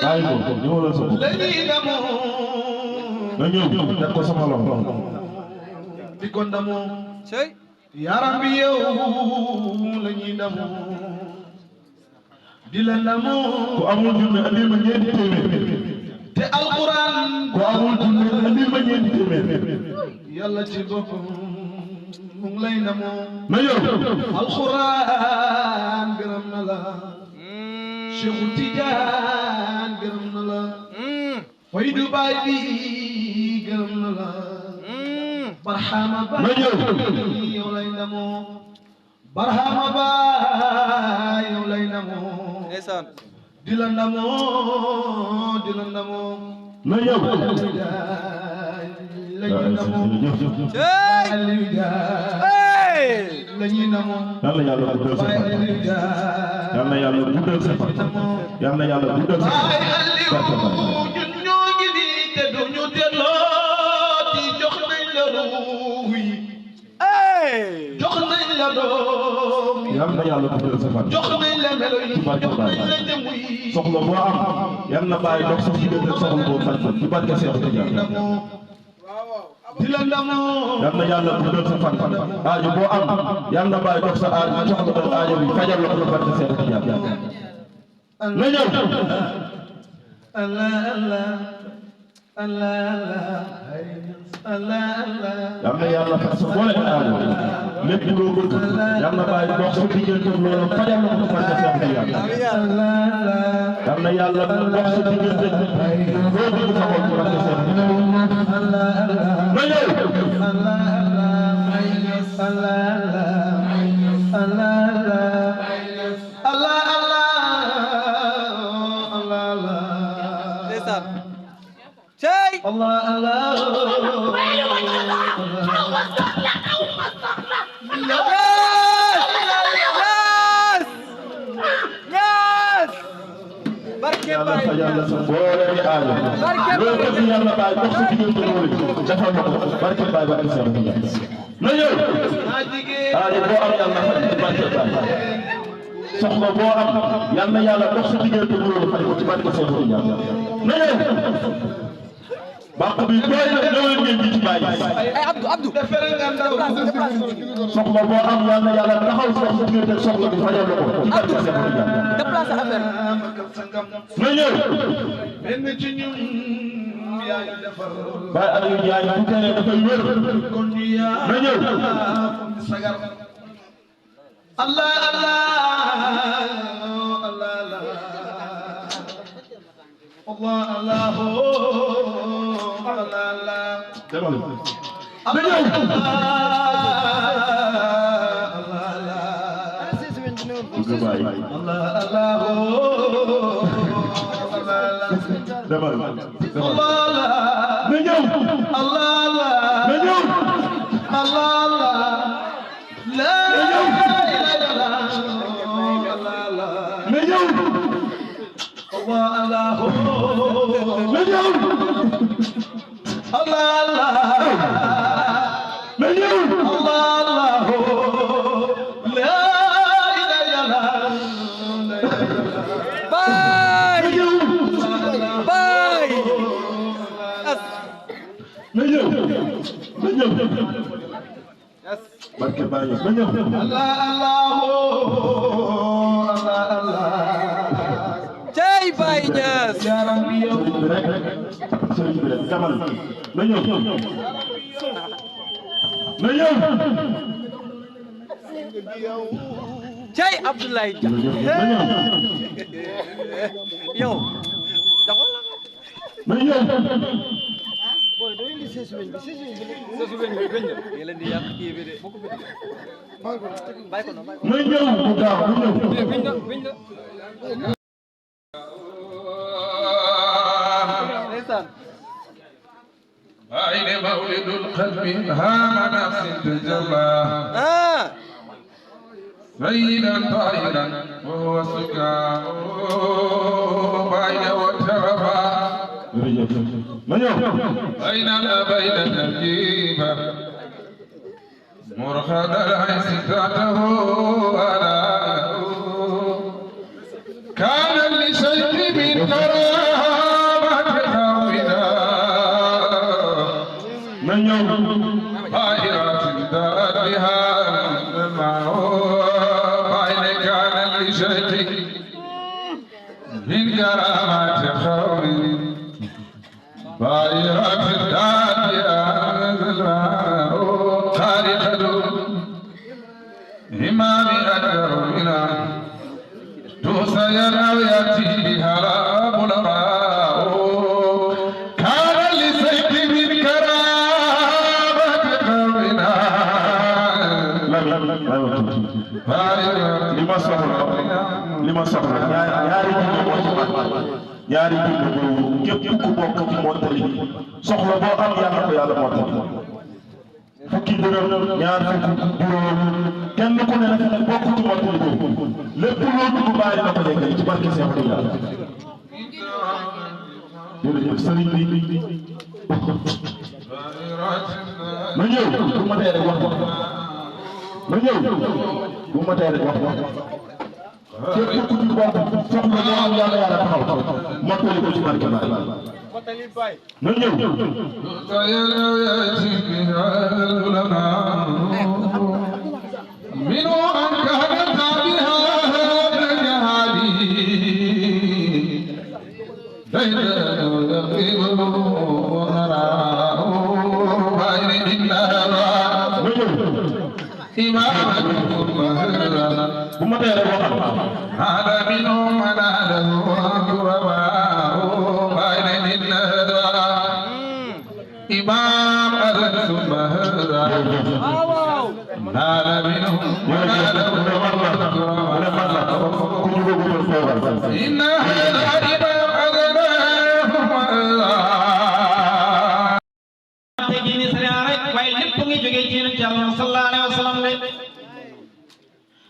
ay ko ñëwal sa bopp
la ñuy namoo
ma ñëw teg ko sama loxo
di ko namoo
sey
Ya Rabbi yow la ñuy namoo di la namoo
ku amul junne andil ma ñeenti téeméer
te alquran
ku amul junne andil ma ñeenti téeméer
yàlla ci boppam mu ngi lay namoo
ma ñëw
alquran gërëm na la Cheikhu Tijaan gërëm na la Faydu Baay bi gërëm na la Barhama
ma ñëw
yow lay namoo Barhama Baay yow lay namoo
ndeysaan
di la namoo
ma ñëw
la ñuy namoo
sey
Aliou Dia
hey
la ñuy namoo
yàlla yàlla guddal sa fan
Aliou Dia
yàlla yàlla guddal sa fan yàlla yàlla guddal sa fan
Baay Aliou ñun ñoo ngi nii te duñu dellooti jox nañ la ruuy
hey
jox nañ la doom
yàlla yàlla guddal sa fan
jox nañ la melo yi jox nañ la jëmm yi
soxla boo am yàlla bàyyi dox sa diggante soxla boo faj ci barke Seex Tijaan
di la ndamoo
yàlla yàlla guddal sa fan aajo boo am yàlla bàyyi dox sa aajo soxla doon aajo bi fajal la ko ci barke Seex Tijaan na ñëw
Allah
yal na yàlla fas sa boole aajo lépp loo bëgg yal na bàyyi dox sa diggante loolu fajal la ko fàtte Cheikh Tidiane yal na yàlla dox sa diggante loo bëgg sa xol bu fàtte Cheikh Tidiane na ñëw
ndeysaan cey barke
yàlla
Baye
fajal la sa boole aajo loo bëgg yàlla bàyyi dox sa diggante loolu defal na ko barke Baye barke Cheikh Tidiane na ñëw aajo boo am yàlla faj ci barke Baye soxla boo am yal na yàlla dox sa diggante loolu faj ko ci barke Cheikh Tidiane na ñëw bàq bi doy na ñëwal ngeen ji ci Baye
ay Abdou
soxla boo am yal na yàlla taxaw sox sa diggante soxla bi fajal la ko ci barke Cheikh Tidiane
déplacé affaire
na ñëw
benn ci ñun yaa ngi defar
Baye Aliou Ndiaye bu teenee dafay wér
kon ñu yaa
na ñëw
sagar Allah Allah Allah Allah Allah Allah Allah
demal
na ñëw
bëgg Baye
Allah Allah
demal
Allah
na ñëw
Allah
na ñëw
Allah Allah la ilaha illallah
na ñëw
Allah Allah
na ñëw
Allah Allah
na ñëw
Allah Allah la ilaha illallah
Baye Baye
na ñëw na ñëw barke Baye na ñëw
Allah Allah Allah
cey Baye Niass
yaram bi yow
sëriñ bi rek demal na ñëw na ñëw
cey Abdoulaye Dia
na ñëw
yow
na ñëw
leen di yàq kii bi de bàyyi ko noonu
na ñëw bu gaaw bu ñëw
ndeysaan
أين مولد القلب هام نفس تجلى سيدا طائرا وهو سكاء بين وترفا
na ñëw
بين الأبين النجيبة مرخد العيس ذاته ألا كان لشيء من كرامة خونا
na ñëw
طائرات دارت بها المعروف كان لشيء من كرامة خونا طائرات دارت بها المعروف خالقة إمام أكبر منها توصي أو يأتي بها بلغاء كان لسيف من كرامة قومنا
li ma soxla ñaari junne moo ci man ñaari junne boobu képp ku bokk ci mottali soxla boo am yàlla ko yàlla mottali fukki dërëm ñaar fukki juróom kenn ku ne nag bokk ci mottali boobu lépp loo dugg bàyyi na ko yeggali ci barke Seex Yàlla jërëjëf sëriñ bi na ñëw bu ma tee rek wax na ñëw bu ma tee rek wax képp ku ci bokk soxla boo am yàlla yàlla taxaw mottali ko ci barke Baay na ñëw
يأتي بها العلماء منه أن كانت بها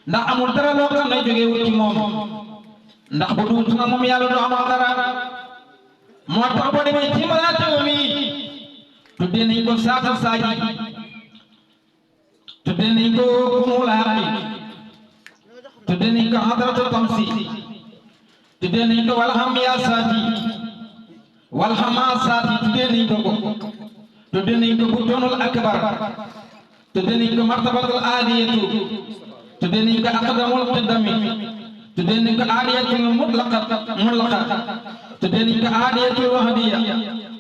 ndax amul dara loo xam ne jóge wu ci moom ndax bu dul ci moom yàlla du amal dara moo tax boo demee ci malaaka mi tuddee nañ ko saata saaji tuddee nañ ko kumulaaqi tuddee nañ ko hadratu tamsi tuddee nañ ko walhamiyasaati walhamasaati tuddee nañ ko tuddee nañ ko butonul akbar tuddee nañ ko martabatul aadiyatu tuddee nañ ko aqdamul qidami tuddee nañ ko aadiyatul mutlaqa tuddee nañ ko aadiyatul wahdiya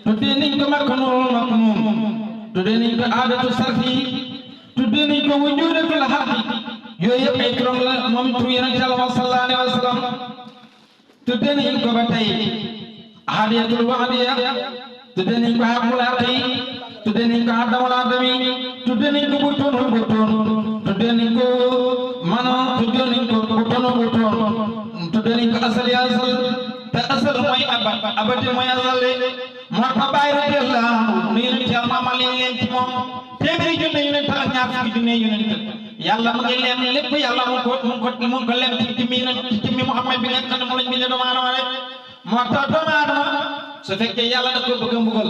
tuddee nañ ko maknunul maknun tuddee nañ ko aadatu sarfi tuddee nañ ko wujudatul haqi yooyu yëpp ay turam la moom tur Yonent Yàlla sallallahu alayhi wa sallam tuddee nañ ko ba tey aadiyatul wahdiya tuddee nañ ko haqqul haqi tuddee nañ ko addamul adami tuddee nañ ko butonul buton tuddee nañ ko maanaam tuddee nañ ko butonul buton tuddee nañ ko asal ya asal te asal mooy abadi mooy asal moo tax bàyyi radiyallahu nu Yonent Yàlla ma leen ci moom téeméeri junne yonent ak ñaar fukki junne yonent yàlla mu ngi leen lépp yàlla mu ko lem ci jëmmi Muhammad bi nga xam ne mu lañ bi le doomu aadama rek moo tax doomu aadama su fekkee yàlla da ko bëgg a mbugal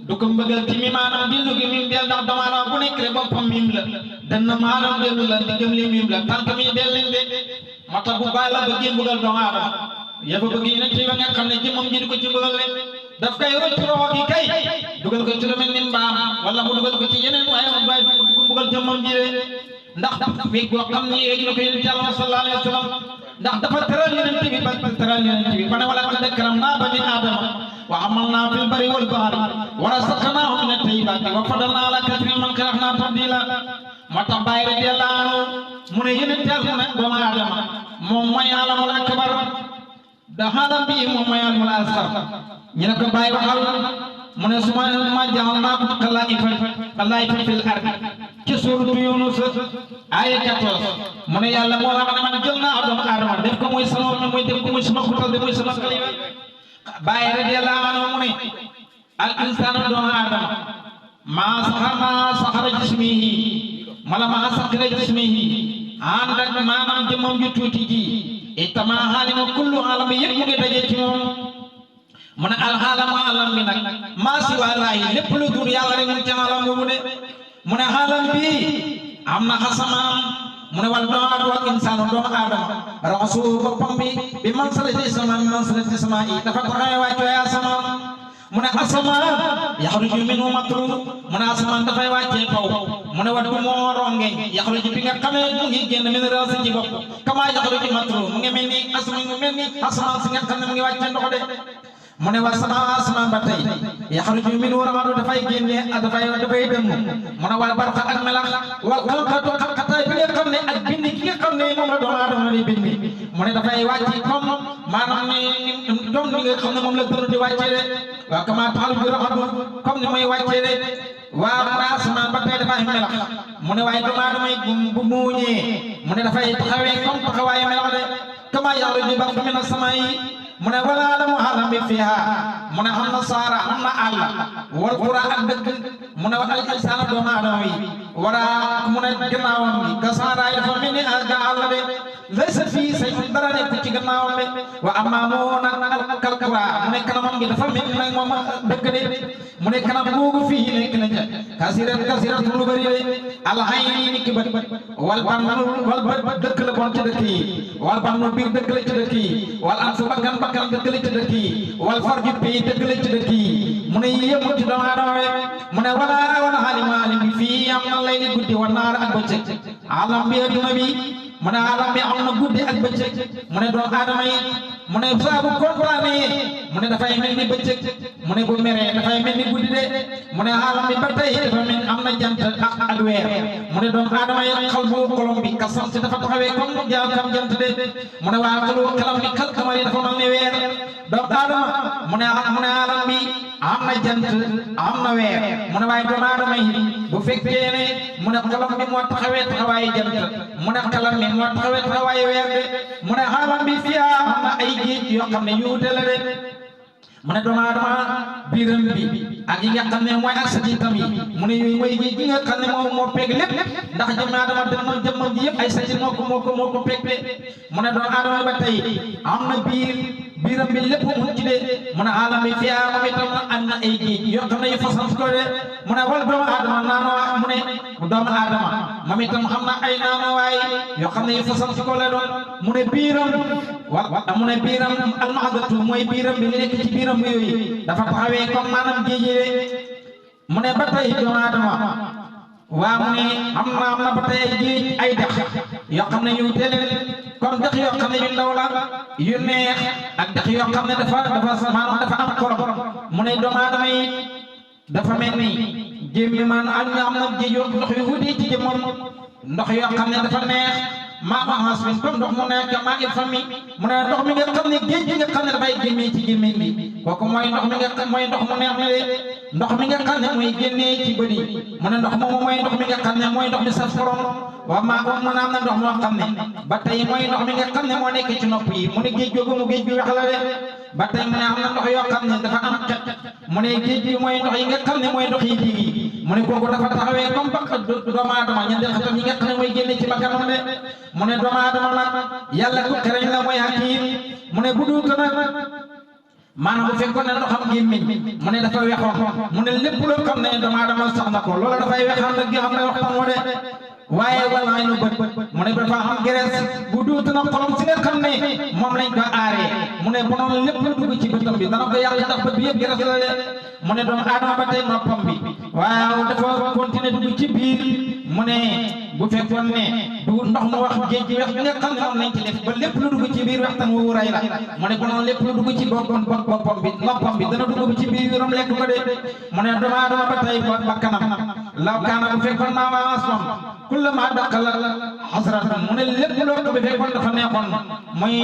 du ko mbugal ci mi maanaam dillu gi mim del ndax doomu aadama bu nekk rek boppam mim la dana maanaam dellu la diggam li mim la tànk mi del leen de moo tax bu bàyyi la bëggee mbugal doomu aadama yëpp bëgg yonent yi ba nga xam ne jëmmam ji di ko ci mbugal leen daf koy rocc roxo gi kay dugal ko ci lu mel ni mbaam wala mu dugal ko ci yeneen waaye du ko mbugal jëmmam ji de ndax fii boo xam ne yéegi na ko Yonent Yàlla sallallahu alayhi wa sallam ndax dafa teral Yonent bi ba teral Yonent bi ba ne wala qad karramnaa banii aadama wa hamalnaahum fil barri wal bahri wa razaqnaahum mina tayyibaati wa faddalnaa alaa kathiirin mimman xalaqnaa tafdiilaa moo tax Baay radiyallaahu anhu mu ne Yonent Yàlla nag doomu aadama moom mooy alamul akbar da xaalam bi moom mooy alamul asghar ñu ne ko Baay waxal mu ne suma ma ja'alnaakum xalaa'ifa fil ardi ci suuratu Yunus aaya 14 mu ne yàlla moo la wax ne man jël naa doomu aadama def ko muy sama xutal de muy sama xalifa Baay radiyallaahu anhu mu ne al insaanu doomu aadama maa saxara jismihi mala maa saxara jismihi ànd ak maanaam jëmmam ju tuuti ji itama xaalima kullu alam bi yëpp mu ngi daje ci moom mu ne alxaalamu alam bi nag maa si wàllaayi lépp lu dul yàlla rek mu ci alam boobu de mu ne xaalam bi am na xasamaan mu ne wal insaanu doomu aadama raxasu boppam bi mansalati sama yi dafa taxawee wàccee asamaan mu ne asamaan yaxruju minhu matru mu ne asamaan dafay wàccee taw mu ne wat bu moo ronge yaxruju bi nga xamee mu ngi génn min raasi ci bopp kama yaxruju matru mu ngi mel ni asamaan si nga xam ne mu ngi wàccee ndox de mu ne wa sama asamaan ba tey yaxruju minhu ramadu dafay génne dafay dem mu ne wal barqa ak melax wal xalqatu xataay bi nga xam ne ak bind ki nga xam ne moom la doomu aadama di bind mu ne dafay wàcc comme maanaam ni doom ni nga xam ne moom la dund di wàccee de waaw kama taxal bi raxatu comme ni muy wàccee de waaw mu ne asamaan ba tey dafay melax mu ne waaye doomu aadama yi bu muuñee mu ne dafay taxawee comme taxawaayu melax de kama yaxruju barqu mina samaa'i mu ne wala alamu alam bi fiha mu ne am na saara am na àll wal qura ak dëkk mu ne al insaana doomu aadama yi wara mu ne gannaawam bi ga saara yi dafa mel ni ga àll de laysa fii say dara nekk ci gannaawam de wa amaamu nag kal qura mu ne kanamam gi dafa mel ni nag moom dëkk de mu ne kanam googu fii nekk na ca kasirat lu bëri de alxayni ni ki bët wal bët dëkk la bon ci dëkk yi wal bannu biir dëkk la ci dëkk yi wal anfu bakkan dëkk la ci dëkk yi wal farju pay dëkk la ci dëkk yi mu ne yëpp ci doomu aadama rek mu ne wala alim bi fii am na lay li guddi wa naar ak bëccëg alam bi adduna bi mu ne alam bi am na guddi ak bëccëg mu ne doomu aadama yi mu ne saa bu kontaanee mu ne dafay mel ni bëccëg mu ne bu meree dafay mel ni guddi de mu ne alam bi ba tey dafa mel am na jant ak weer mu ne doomu aadama yi xal bu kolom bi kasam si dafa taxawee comme jaaw kam jant de mu ne waa xalu xalam bi xal kamar yi dafa mel ni weer doomu aadama mu ne alam bi am na jant am na weer mu ne waaye doomu aadama yi bu fekkee ne mu ne xalam bi moo taxawee taxawaayu jant mu ne xalam bi moo taxawee taxawaayu weer de mu ne alam bi fiya am na ay géej yoo xam ne yu wute la de mu ne doomu aadama biiram bi ak yi nga xam ne mooy ak sajitam yi mu ne yooyu mooy géej gi nga xam ne moo peeg lépp ndax jëmm aadama jëmmam ji yëpp ay sajit moo ko peeg de mu ne doomu aadama ba tey am na biiram bi lépp mu ci de mu ne alam bi fiya moom itam am na ay géej yoo xam ne yu façon ko de mu ne wala doomu aadama naanoo mu ne doomu aadama moom itam xam na ay naanoowaay yoo xam ne yu façon ko la doon mu ne biiram mu ne biiram almaxadatu mooy biiram bi nekk ci biiram bi yooyu dafa taxawee comme maanaam géej de mu ne ba tey doomu aadama waa mu ne am na ba tey ay géej ay dex yoo xam ne yu teel comme dex yoo xam ne yu ndaw la yu neex ak dex yoo xam ne maanaam dafa am korom mu ne doomu aadama yi dafa mel ni jéem maanaam am na géej yoo ndox yu wuute ci jëmmam ndox yoo xam ne dafa neex maa ma xas comme ndox mu nekk maa ngi famille mu ne ndox mi nga xam ne géej gi nga xam ne dafay génnee ci gémmiñ bi kooku mooy ndox mi nga xam mooy ndox mu neex mi de ndox mi nga xam ne mooy génnee ci bëri mu ne ndox moomu mooy ndox mi nga xam ne mooy ndox mi saf xorom waaw maa mu ne am na ndox moo xam ne ba tey mooy ndox mi nga xam ne moo nekk ci nopp yi mu ne géej googu mu géej bi wax la de ba tey mu ne am na ndox yoo xam ne dafa am xet mu ne géej bi mooy ndox yi nga xam ne mooy ndox yi digi mu ne kooku dafa taxawee comme ba doomu aadama ñetti xetam yi nga xam ne mooy génne ci bakkanam de mu ne doomu aadama nag yàlla ku xereñ la mooy hakiim mu ne bu duuta nag maanaam bu fekkoon ne ndoxam gémmiñ mu ne dafa wexoon mu ne lépp loo xam ne doomu aadama sax na ko loola dafay wexaan nag gi xam ne waxtaan moo de waaye walaay nu bët mu ne dafa am gerees bu duuta na xolom si nga xam ne moom lañ ko aaree mu ne bu noonu lépp lu dugg ci bëtam bi dana ko yàq ndax bët bi yëpp gerees la de mu ne doomu aadama ba tey noppam bi waaw dafa continuer dugg ci biir mu ne bu fekkoon ne du ndox mu wax géej gi wax bi nga xam ne moom lañ ci def ba lépp lu dugg ci biir waxtaan wu ray la mu ne bu noonu lépp lu dugg ci boppam bi noppam bi dana dugg ci biir yoram lekk ko de mu ne doomu aadama ba tey ba kanam law kaana bu fekkoon naa waa aslam kullama daqala xasratan mu ne lépp loo ko bi fekkoon dafa neexoon muy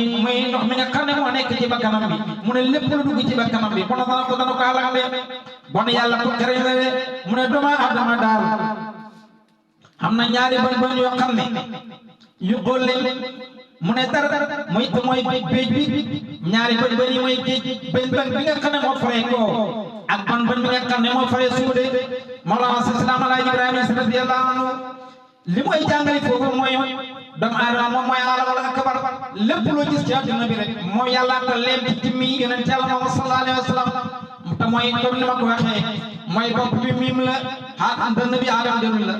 ndox mi nga xam ne moo nekk ci bakkanam bi mu ne lépp lu dugg ci bakkanam bi bon dana ko halak de bon yàlla ko xereñ la de mu ne doomu aadama daal am na ñaari bën yoo xam ne yu góor lañ mu ne dara mooy géej bi ñaari bën yi mooy géej bën bi nga xam ne moo faree koo ak bën bi nga xam ne moo faree suude Mawlana Salaam Alaaji Ibrahima radiyallahu anhu li mooy jàngale foofu mooy doomu aadama moom mooy alamul akbar lépp loo gis ci àdduna bi rek moom yàlla ko leem ci jëmmi yonent Yàlla Muhammad sallallahu alayhi wa sallam te mooy comme ni ma ko waxee mooy bopp bi miim la xaar dënn bi aadam jëlul la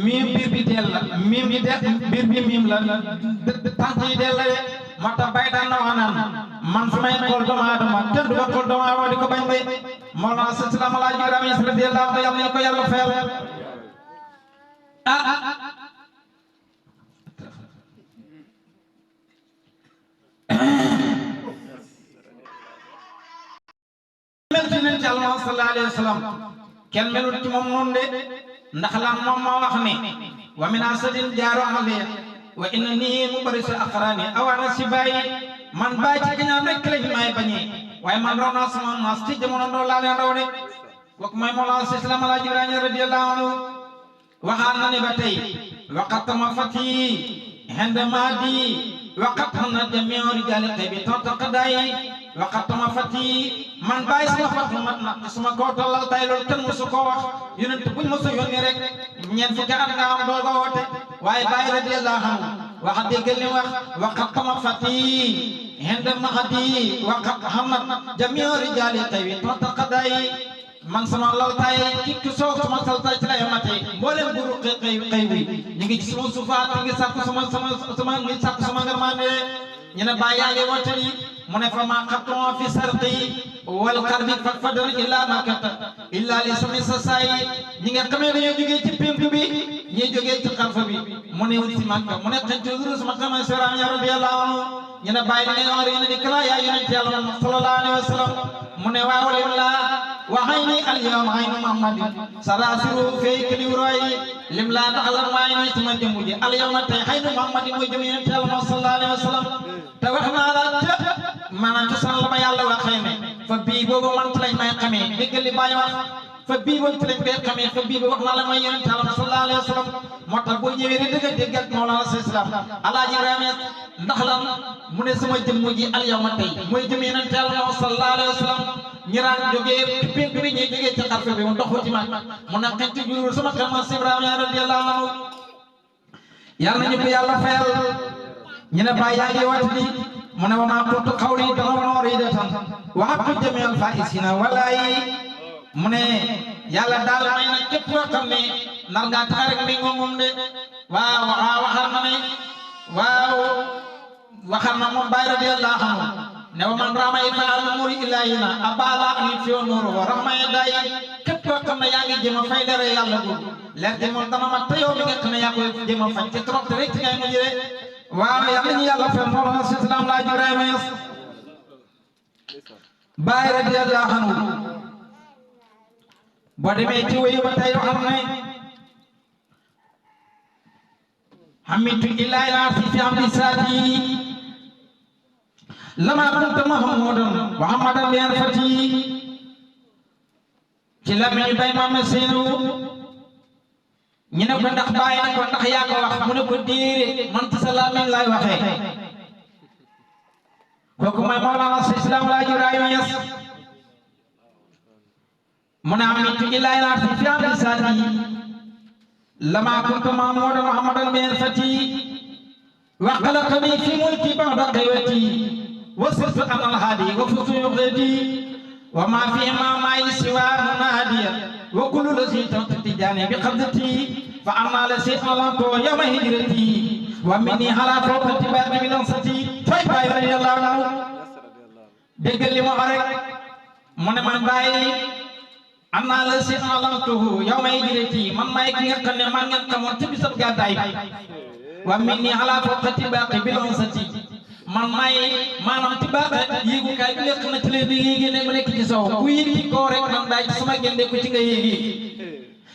miim biir bi deel la miim bi de biir bi miim la tànk yi deel la de moo tax bay daan na wax naan man su may xool doomu aadama kenn du ma xool doomu aadama di ko bañ bay Mawlana Salaam Alaaji Ibrahima radiyallahu anhu yàlla ñu ko yàlla fayal mel ci leen ci Yàlla sallallahu alayhi wa sallam kenn melut ci moom noonu de ndax lan moom moo wax ne wa min asadin jaaro aliya wa inna nii mubarisu aqrani awaana si bàyyi man bàyyi ci gañaan rek lañ may bañee waaye man raw naa sama naas ci jamono ndoo laa leen raw de kooku mooy Mawlana Salaam Alaaji Ibrahima radiyallahu anhu waxaan na ne ba tey waqatama fati hendama di waqatana jamiu rijali xaybi taqdayi waqatama fati man bàyyi sama fatu mat na suma ko tollal tay loolu kenn musu ko wax yonent buñ musu yónni rek ñeent fukki at nga am doo ko woote waaye bàyyi radiyallahu anhu waxa déggal li wax waqatama fati hendama di waqatana jamiu rijali xaybi taqdayi man sama laltaay ci soo sama saltaay ci lay matee mboolem guru xëy wi ñu ngi ci sama suufaat ñu ngi sàkku sama ngërmande ñu ne bàyyi yaa ngi woote yi mu ne fa maa xatuma fi sarqi wal xarbi fadar illa makata illa li sami sa saay ñi nga xamee dañoo jógee ci pénk bi ñi jógee ci xarfa bi mu ne wut si Makka mu ne xëy toujours sama tamay seram ya radiyallahu anhu ñu ne bàyyi ne Omar yéen a dikk la yaa yonent Yàlla sallallahu alayhi wa sallam mu ne waaw limla wa hayni al yawm haynu Muhammadin sarasiru fay kili roy limla taxalam waay ne sama jëmm ji al yawm tey haynu Muhammadin mooy jëm yonent Yàlla sallallahu alayhi wa sallam te wax naa la ca maanaam ci san la ma yàlla waxee ne fa bii boobu man lañ may xamee dégg li Baay wax fa bii boobu lañ koy xamee fa bii boobu wax naa la mooy yonent Yàlla sallallahu alayhi wa sallam moo tax boo ñëwee rek dëgg dégg ak Mawlana Islam Alaaji Ibrahima ndax lan mu ne sama jëmm ji al yawma tey mooy jëm yonent Yàlla sallallahu alayhi wa sallam ñi daan jógee pénk bi ñuy jógee ci xarfe bi mu dox ci mag mu ne xëcc jurul sama kër ma Ibrahima radiyallahu anhu yàlla nañu ko yàlla fayal ñu ne Baay yaa ngi waat ni mu ne wa maa kuntu qawli muridatan wa habtu jami'al faisina walaayi mu ne yàlla daal may na képp koo xam ne nar ngaa tax rek mi moom de waaw waxal na ne waaw waxal na moom Baay radiyallahu anhu ne wa man rama ifal muri ilahina abala ani fi nur wa ramay day képp koo xam ne yaa ngi jéem a fay dara yàlla boobu leer gi moom dama mat te yow mi nga xam ne yaa koy jéem a fay ci trop te rek ngay mujj de waaw yàlla ñu yàlla fay Mawlana Islam Laaj Ibrahima Niass Baay radiyallahu anhu boo demee ci wéyu ba tey xam ne hamitu ilahi fi hamdi saati lama kunta Muhammadan Muhammadan bien fati ci la mi bay Maam Seenu ñu ne ko ndax Baay na ko ndax yaa ko wax mu ne ko déere man ci sa làmmiñ laay waxee kooku mooy Mawlana Islam Laaj Ibrahima Niass mu ne hamitu ilahi fi hamdi saati lama kunta Muhammadan bien fati wa khalaqani fi mulki ba'da qaywati وصرت أنا الهادي وفزت يغدي وما في ما سوى مناديا وكل الذي تجاني بقبضتي فأما لسيت الله يوم هجرتي ومني على فوق اتباع من انصتي فاي رضي الله عنه دغل لي مخرج من باي أما لسيت الله يوم هجرتي من ماي كي خن man ngeen xamone ci bisab gaday ومني على فوق اتباع من انصتي man may maanaam ci baax yéegukaay bi nga xam ne ci leen di yéegee ne mu nekk ci sow ku yéeg ci kaw rek man daay ci sama gende ko ci nga yéegi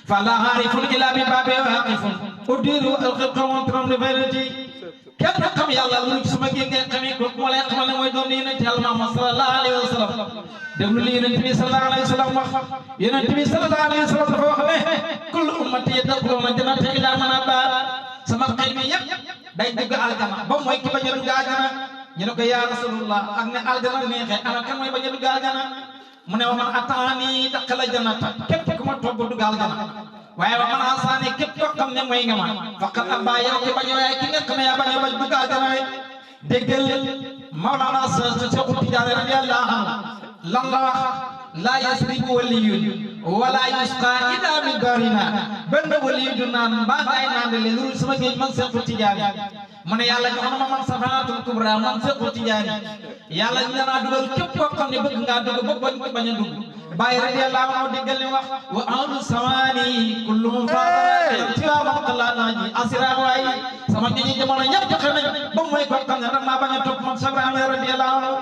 fa la xaarifun ila bi baabe waaqifun udiru alxalqa wa tram li fayrati képp xam yàlla lu ci sama gende xamee ko moo lay xamal ne mooy doon yonent Yàlla Muhammad sallallahu alayhi wa sallam déglu li yonent bi sallallahu alayhi wa sallam wax yonent bi sallallahu alayhi wa sallam dafa wax ne kullu ummati yadkhuluna jannata ila man aba sama xel mi yëpp day dugg aljana ba mooy ki bañ a dugg aljana ñu ne ko yaa rasulullah ak ne aljana neexee ana kan mooy bañ a dugg aljana mu ne wa man ataani daxala jannata képp ku ma toog dugg aljana waaye wa man asaani képp koo xam ne mooy nga ma faqat abba yow ki bañ a waaye ki nga xam ne yaa bañ a bañ dugg aljana déggal Mawlana Seexu Tijaan radiyallahu anhu lan la wax laa yasribu waliyun wala yusqa illa min darina benn waliyu du naan mbaa ngay naan de lu sama géej man Seexu Tijaan mu ne yàlla jox na ma man safaratul kubra man Seexu Tijaan yàlla ñu danaa dugal képp koo xam ne bëgg ngaa dugg ba bañ a dugg Baay radiyallahu anhu déggal li wax wa ahlu samani kulluhum faadara ci waa man Allah naaji asira waay sama ñi jamono ñëpp joxe nañ ba mooy koo xam ne nag maa bañ a topp man Ibrahima radiyallahu anhu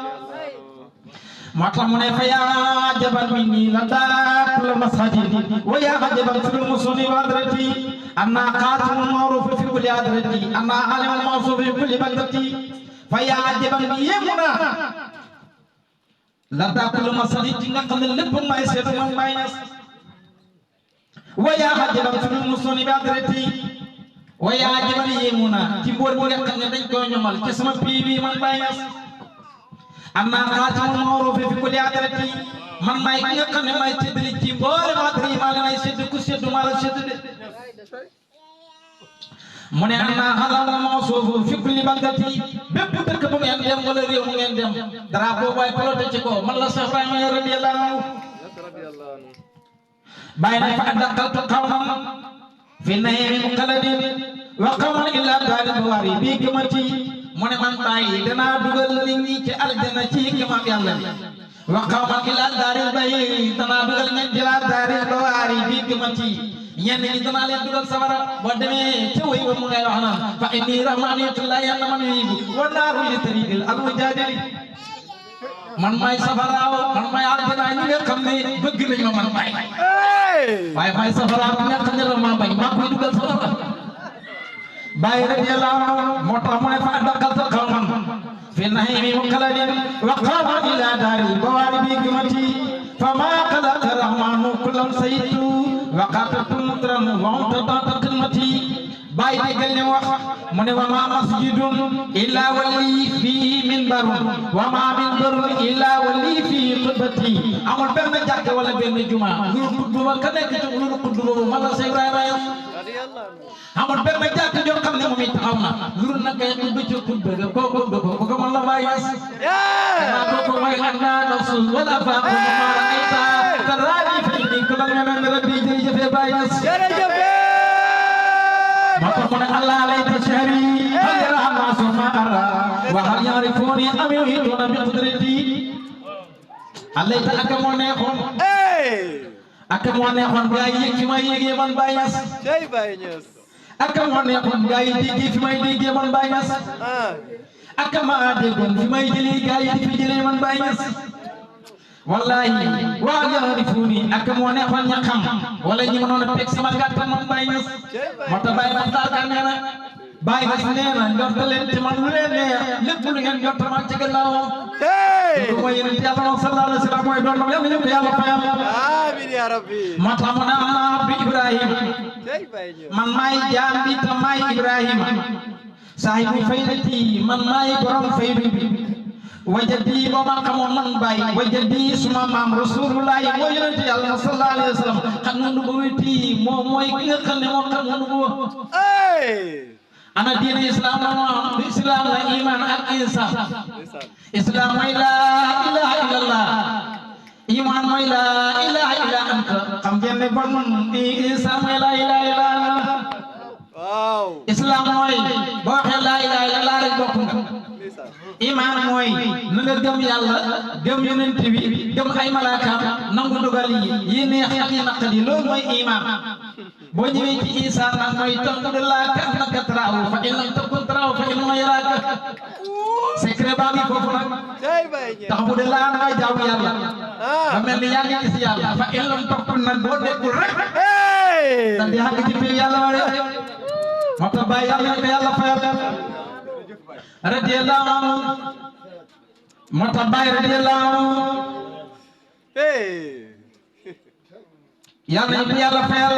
moo tax mu ne fa yaa jabal minni la daakul masajid wa yaa jaban fil musuni wa adrati anna qatimul ma'ruf fi kulli adrati anna alimul mawsuf fi kulli baldati fa yaa jabal bi yemuna la daakul masajid nga xam ne lépp may seetu man Baay Ñas wa yaa jaban fil musuni wa adrati wa yaa jabal yemuna ci boor bi nga xam ne dañ koy ñomal ci sama pii bi man Baay Ñas amma xaatimul ma'ruuf fi kulli adrati man may ki nga xam ne may séddale ci mboole matri yi maa leen ay sédd ku séddu maa la sédd de mu ne anna xalal mawsuuf fi kulli baldati bépp dëkk bu ngeen dem wala réew mu ngeen dem drapeau booy polote ci ko man la Seex Ibrahima radiyallahu anhu bàyyi na fa addaqaltu qawman fi nayri muqalladin wa qawman illa daari bawaari bii gëmati mu ne man Baay danaa dugal nit ñi ci aljana ci hikmaam yàlla wa qawman ila daaril bayr danaa dugal ñen ci la daaril bawaari bii gëmati ñenn ñi danaa leen dugal safara boo demee ca wéy ba mu ngay wax naan fa inni rahmaniyatullahi yàlla man yibu wa naaru li tariqil al mujadili man may safaraaw man may aljana ñi nga xam ne bëgg nañu ma man may waaye may safaraaw ñi nga xam ne ma bañ maa koy dugal safara bàyyi rek yàlla moo tax mu ne fa daqalta qawman fi nahimi muqalladin wa qama ila dari bawari bi gimati fama khalaqa rahmanu kullam saytu wa qatatu mutran wa tata qimati bàyyi déggal ne wax mu ne wa ma masjidun illa wali fihi minbarun wa ma minbarun illa wali fihi qibati amul benn jàkk wala benn juma lu tudd ba ka nekk ci lu tudd boobu man la Cheikh Ibrahima amul benn jàkk joo xam ne moom it taxaw na lu nag kay xutba ci xutba ga ko man la Baye Niass kooku mooy anna nafsu wala faqu ma ra'ayta tarani fi ni ko dal men rabbi jërëjëf Baye Niass وقال الله ليت شهري هل يرى الناس ما أرى وهل يعرفوني أم يحيطون بقدرتي الليت أكمل نيخون أكمل نيخون بأي كما يجي من باينس أكمل نيخون بأي ديجي فيما يجي من باينس أكمل ديجون فيما يجي في من باينس wallahi wa yarifuni ak mo neexon ña xam wala ñi mënon tek sama gàttal man Baye Niass mota Baye Niass daal kan neena Baye Niass neena njortal leen ci man lu leen neex lépp lu ngeen njortal ma ci gannaaw ko mooy yéen Yàlla sallallahu alayhi wa sallam mooy doon yàlla ñu ko Yàlla fayal amiin ya rabbi mota mo na bi Ibrahim man maay jaam bi ta maay Ibrahim sahibu faydati man maay borom faydu bi wajadi boma xamoon man Baye wajadi suma maam rasulullahi moo yonent Yàlla sallallahu alayhi wa sallam xam nga nu ba wéti moom mooy ki nga xam ne moo xam nu ba ana diine islam la islam la iman ak insan islam mooy la ilaha illallah iman mooy la ilaha illa anta xam ngeen ne bon insan mooy la ilaha illa anta waaw islam mooy boo waxee la ilaha illallah rek bokk nga iman mooy na nga gëm yàlla gëm yonent bi gëm ay malaakaam nangu dogal yi neex ak yi naqari loolu mooy iman boo ñëwee ci Isa nag mooy ta'budullaha ka'annaka taraahu fa in lam takun taraahu fa innahu yaraaka secret baa ngi foofu nag ta'budullaha na ngay jaamu yàlla ba mel ni yaa ngi gis yàlla fa in lam takun nag boo nekkul rek da di xàgg ci biir yàlla wala moo tax bàyyi yàlla ko yàlla fayal radiyallahu anhu moo tax Baye radiyallahu anhu yàlla ñu yàlla fayal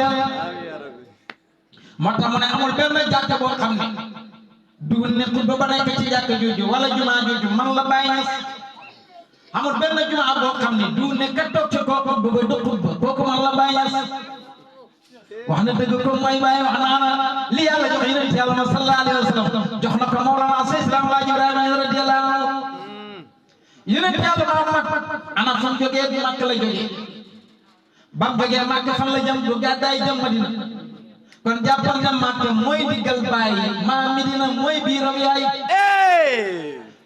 moo tax mu ne amul benn jàkka boo xam ne du nekkul ba ba nekk ci jàkka jooju wala jumaa jooju man la Baye Niass amul benn jumaa boo xam ne du nekk toog ci kooku ba ba dëkkul ba kooku man la Baye Niass wax na dëgg ko mooy Baye wax na li yàlla jox yonent Yàlla sallallahu alayhi wa sallam jox na ko Mawlana Seydina Islam Laaji Ibrahima radiyallahu anhu yonent Yàlla Muhammad ana fan jógee bi Makka la jógee ba jógee Makka fan la jëm du gàddaay jëm Madina kon jàppal nga Makka mooy diggal Baye maa Medina mooy biiram yaay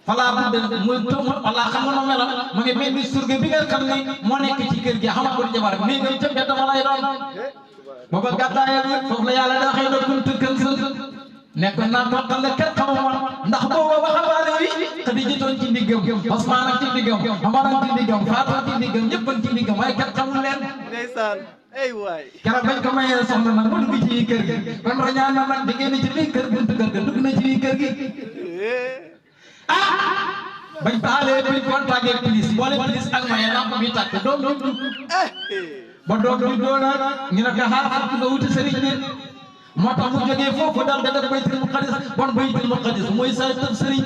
fala bu den muy wala xam nga no melo mu ngi mel ni surga bi nga xam ne moo nekk ci kër gi xamagul jabar mi ngay ca mbedd ma lay doon booba gàddaay foofu la yàlla da xëy na kuntu kanzan nekk naa ko xam ne kat xamuma ndax booba waxambaane wi Xadijatoon ci ndiggam Usmaan ak ci ndiggam Umar ak ci ndiggam Faatu ak ci ndiggam ñëpp ak ci ndiggam waaye kat xamul leen ndeysaan ay waay keroog bañ ko mayee soxna nag mu dugg ci kër gi kon rañaan na nag di ngeen ci biir kër buntu kër ga dugg na ci biir kër gi bañ taalee bi contacté police boole police ak maye lamp bi tàkk doom ba doom bi doona ñu ne ko xaar nga wuti sëriñ bi moo tax mu jógee foofu daal nga def baytul muqaddis bon baytul muqaddis mooy sa tëb sëriñ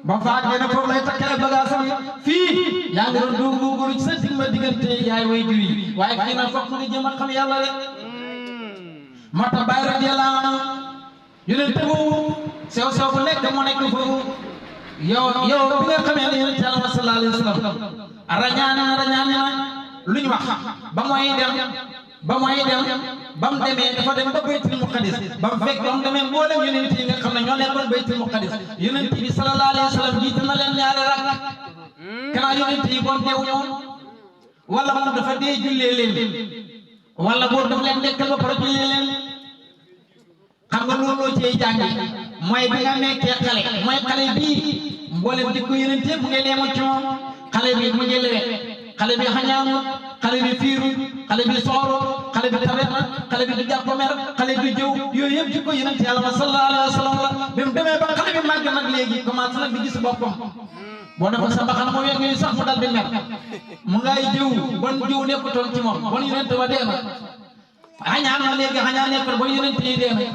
ba faagee ne foofu lay takkee bagaasam fii yaa ngi doon góorgóorlu ci sa digma diggante yaay way jur yi waaye fii nag foog nga jëm a xam yàlla rek moo tax Baye radiyallahu anhu yonent boobu sew sew bu nekk moo nekk foofu yow bi nga xamee ne yonent Yàlla sallallahu alayhi wa sallam rañaane na lu ñu wax ba mooy dem ba mu demee dafa dem ba baytul muqaddis ba mu fekk ba mu demee mboolem yonent yi nga xam ne ñoo nekkoon baytul muqaddis yonent bi sallallahu alayhi wa sallam jiite na leen ñaari rakk kanaa yonent yi bon deewuñu woon wala moom dafa dee jullee leen wala boo daf leen dekkal ba pare jullee leen xam nga looloo cee jàngi mooy bi nga nekkee xale mooy xale bii mboolem di ko yeneen mu ngi leemu ci moom xale bi mu ngi lewe xale bi xañaanu xale bi fiiru xale bi sooro xale bi tabeta xale bi du jàpp mer xale bi jëw yooyu yëpp jikko yonent yàlla ma sallallahu alayhi wa sallam la bi mu demee ba xale bi màgg nag léegi commencé nag di gis boppam boo ne ko sa mbaxana moo wér ngay sax mu dal di mer mu ngay jëw bon jëw nekkutoon ci moom bon yonent ba dee na xañaan na léegi xañaan nekkoon bon yonent yi dee na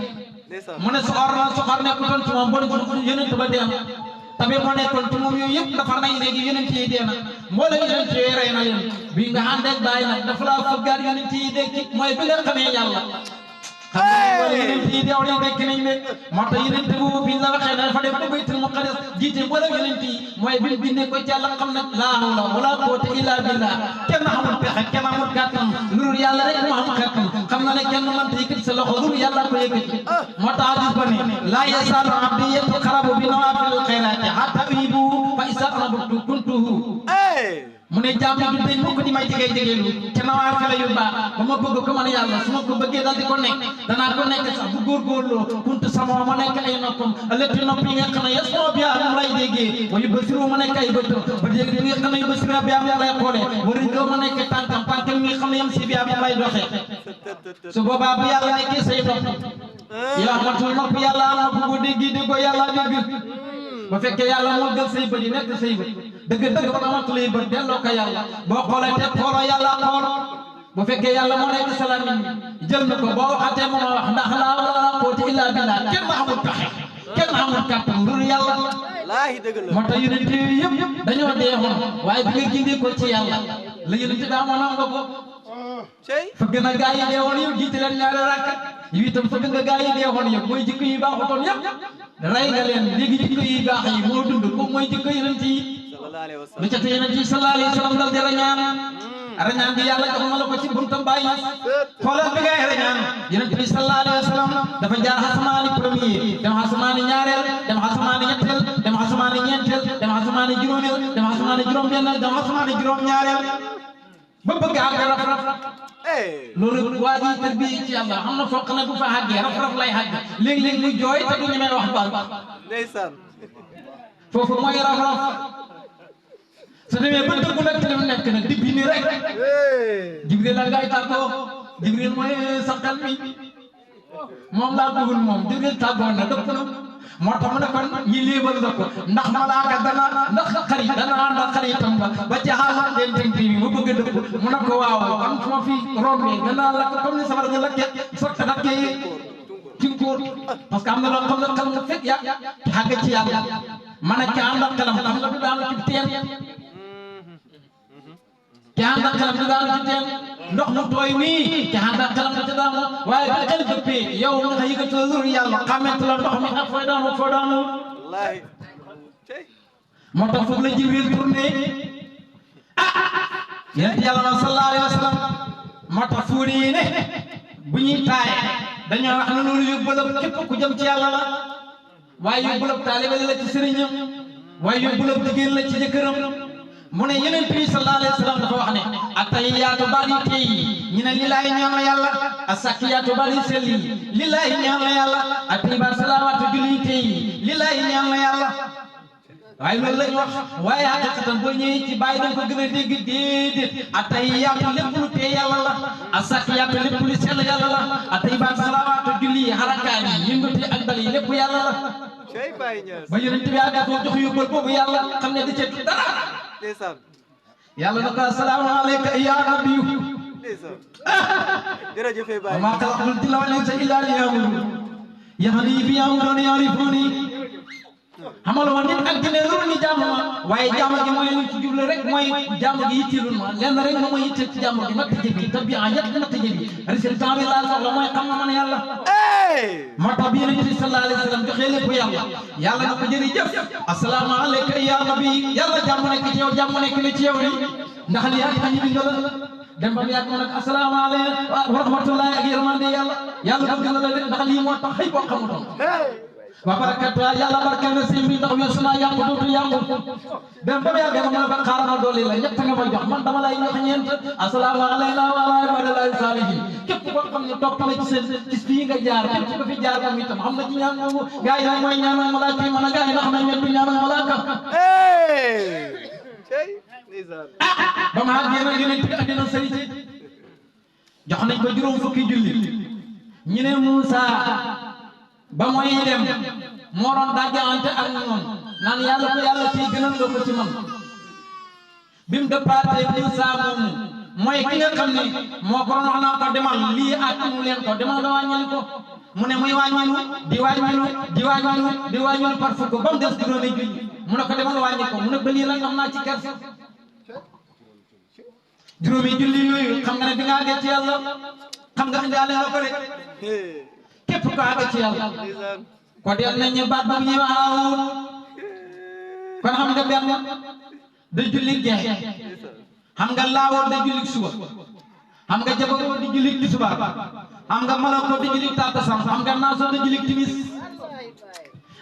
mu ne soxor nekkutoon ci moom bon yonent ba dee na tabe moo nekkoon ci moom yooyu yëpp dafa nay léegi yonent yi dee na mboolem yonent yi rey na leen bi nga ànd ak bàyyi nag dafa laa fëggaat yonent yi dekki mooy bi nga xamee yàlla xam nga wala yonent yi deew yi dekki nañ leen moo tax yonent boobu bi la waxee dafa dem ba baytul muqaddas jiite mboolem yonent yi mooy bi bindee ko ci yàlla xam na laa hawla wala quwwata illa billah kenn amul pexe kenn amul kàttan lu dul yàlla rek moo am kàttan xam na ne kenn mënta yëkkati sa loxo lu dul yàlla ko yëkkati moo tax hadis ba ne laa yazaalu abdi yataqarrabu bi nawaafilil xayraati hatta uhibbu fa izaa ahbabtu kuntuhu mu ne jaam bi dañ ko di may jege te nawaafil yu baax ba ma bëgg ko man yàlla su ma ko bëggee dal di ko nekk danaa ko nekk sax bu góorgóorloo kuntu sama ma nekk ay noppam ëllëg nopp yi nga xam ne yasoo bi am lay déggee wa yubsiru ma nekk ay bëtam ba dégg bi nga xam ne yubsiru bi am lay xoolee wa rijloo ma nekk tànkam mi nga xam ne yam si bi am lay doxee su boobaa bu yàlla nekkee say nopp yow amatul nopp yàlla am na bu ko déggee déggoo yàlla dégg ba fekkee yàlla moo jël say bët yi nekk say bët dëgg-dëgg ba amatulay bët delloo ko yàlla boo xoolee te xooloo yàlla xool bu fekkee yàlla moo nekk sa làmmiñ jël na ko boo waxatee moo wax ndax laa wala quwwata illa billah kenn amul pexe kenn amul kàttan lu yàlla moo tax yonent yi yëpp dañoo deexoon waaye bi nga gindee ko ci yàlla la yonent bi amoon am nga ko fëgg na gaa yi deewoon yëpp jiite leen ñaari rakka yow itam fëgg nga gaa yi deewoon yëpp mooy jikko yi baaxutoon yëpp rey nga leen léegi jikko yi baax yi moo dund ko mooy jikko yonent yi lu ca te yonent yi sallallahu alayhi wa sallam dal di rañaan bi yàlla jox na la ko ci buntam bàyyi xoolal bi ngay rañaan yonent bi sallallahu alayhi wa sallam dafa jaar asamaani premier dem asamaani ñaareel dem asamaani ñetteel dem asamaani ñeenteel dem asamaani juróomeel dem asamaani juróom-benneel dem asamaani juróom-ñaareel ba bëgg àgg raf-raf loolu waa ji tarbiya ci yàlla xam na fokk na bu fa àggee raf-raf lay àgg léeg-léeg muy jooy te du ñu may wax baal
ndeysaan
foofu mooy raf-raf su demee ba dëggu nag te nekk nag di bi nii rek Jibril la ngay tàggoo Jibril mooy saxal mi moom laa bëggul moom Jibril tàggoo na dëpp na moo tax mu ne kon ñi léebal la ko ndax malaaka dana ndax xarit dana ànd ak xaritam ba ci xaaral leen tënk bi mu bëgg a dëpp mu ne ko waaw kon fu ma fi rombee danaa lakk comme ni safara nga lakkee sotti dakkee ci góor parce que am na loo xam ne xel nga fekk yaa xàgg ci yàlla man ak ki ànd ak xelam xam nga du daanu ci teen ki ànd ak xelam du daanu ci teen ndox mu tooy mii ki ànd ak xelam ci daanu waaye bi xel dëppee yow nga yëgatu la lur yàlla xamante la ndox mi ak fooy daanu foo daanu
wallaahi
moo tax foofu la Jibril tourné yonent yàlla na sallallahu alayhi wa sallam moo tax fuuri yi ne bu ñuy taaye dañoo wax ne loolu yóbbalab képp ku jëm ci yàlla la waaye yóbbalab taalibe la ci sëriñam waaye yóbbalab jigéen la ci jëkkëram mu ne yonent bi sallallahu alayhi wa sallam dafa wax ne attahiyaatu bari tey ñu ne lillaahi ñaan la yàlla asakkiyaatu bari selli lillaahi ñaan la yàlla atiba salawaatu julli tey lillaahi ñaan la yàlla waaye loolu lañ wax waaye xaqiqatan boo ñëwee ci bàyyi dañ ko gën a dégg déedéet attahiyaatu lépp lu tee yàlla la asakkiyaatu lépp lu sell yàlla la atiba salawaatu julli xarakaat yi yëngatu ak dal yi lépp yàlla la ba yonent bi àgga ko jox yóbbal boobu yàlla xam ne di ceetu dara
ndeysaan
yàlla na ko assalaamu alayka ya nabiyyu
ndeysaan jërëjëf Baye
wa maa xalaqtul jinna wal insa illaa liya'buduun yahdii bi ya'buduun ya'rifuuni xamal ma nit ak jinne loolu ñu jàmm ma waaye jàmm gi mooy lu ci jublu rek mooy jàmm gi yitteelul ma lenn rek ma yitteel ci jàmm gi natt jëbi te bi en yett natt jëbi résultat bi laa soxla mooy xam ma man yàlla moo tax bi yonent bi sallallahu alayhi wa sallam joxee lépp yàlla yàlla na ko jërëjëf assalaamu alayka ya nabi yàlla jàmm nekk ci yow jàmm nekk na ci yow ni ndax li ak ñu bindal dem ba mu yàgg ma nag assalaamu alaykum wa rahmatullahi ak yërmande yàlla bëgg na la de ndax lii moo tax xëy boo xamutoon wa barakatu yàlla barkeel na si ndax weesu naa yàqu dootu yàqu dem ba mu yàgg nga mën a ba xaaral ma dolli la ñett nga ma jox man dama lay jox ñeent asalaamu alayna wa ala ibadillahi salihin képp koo xam ne topp na ci seen ci fii nga jaar képp ko fi jaar moom itam xam na ci ñaan moomu gars yi nag mooy ñaanal malaaka yi man a gars yi ndax nañ ñett ñaanal malaaka ba ma àggee nag yonent bi àddina sëriñ si jox nañ ko juróom fukki julli ñu ne Moussa ba mooy dem moo doon dajjante ak ñoom naan yàlla ko yàlla fii gënal nga ko ci man bi mu départé Moussa moomu mooy ki nga xam ne moo ko doon wax naa ko demal lii ak mu leen ko demal nga wàññil ko mu ne muy wàññilu di wàññilu di wàññilu di wàññilu par fukk ba mu des juróomi julli mu ne ko demal nga wàññi ko mu ne ba lii nag am naa ci kersa juróomi julli yooyu xam nga ne bi nga àggee ci yàlla xam nga indaale nga ko rek képp ko àggee ci yàlla ko del nañu baat ba ñuy waawul kon xam nga benn da julli gexe xam nga laawoo da julli suba xam nga jabagoo di julli tisbaar xam nga malakoo di julli takkusaan xam nga naasoo di julli timis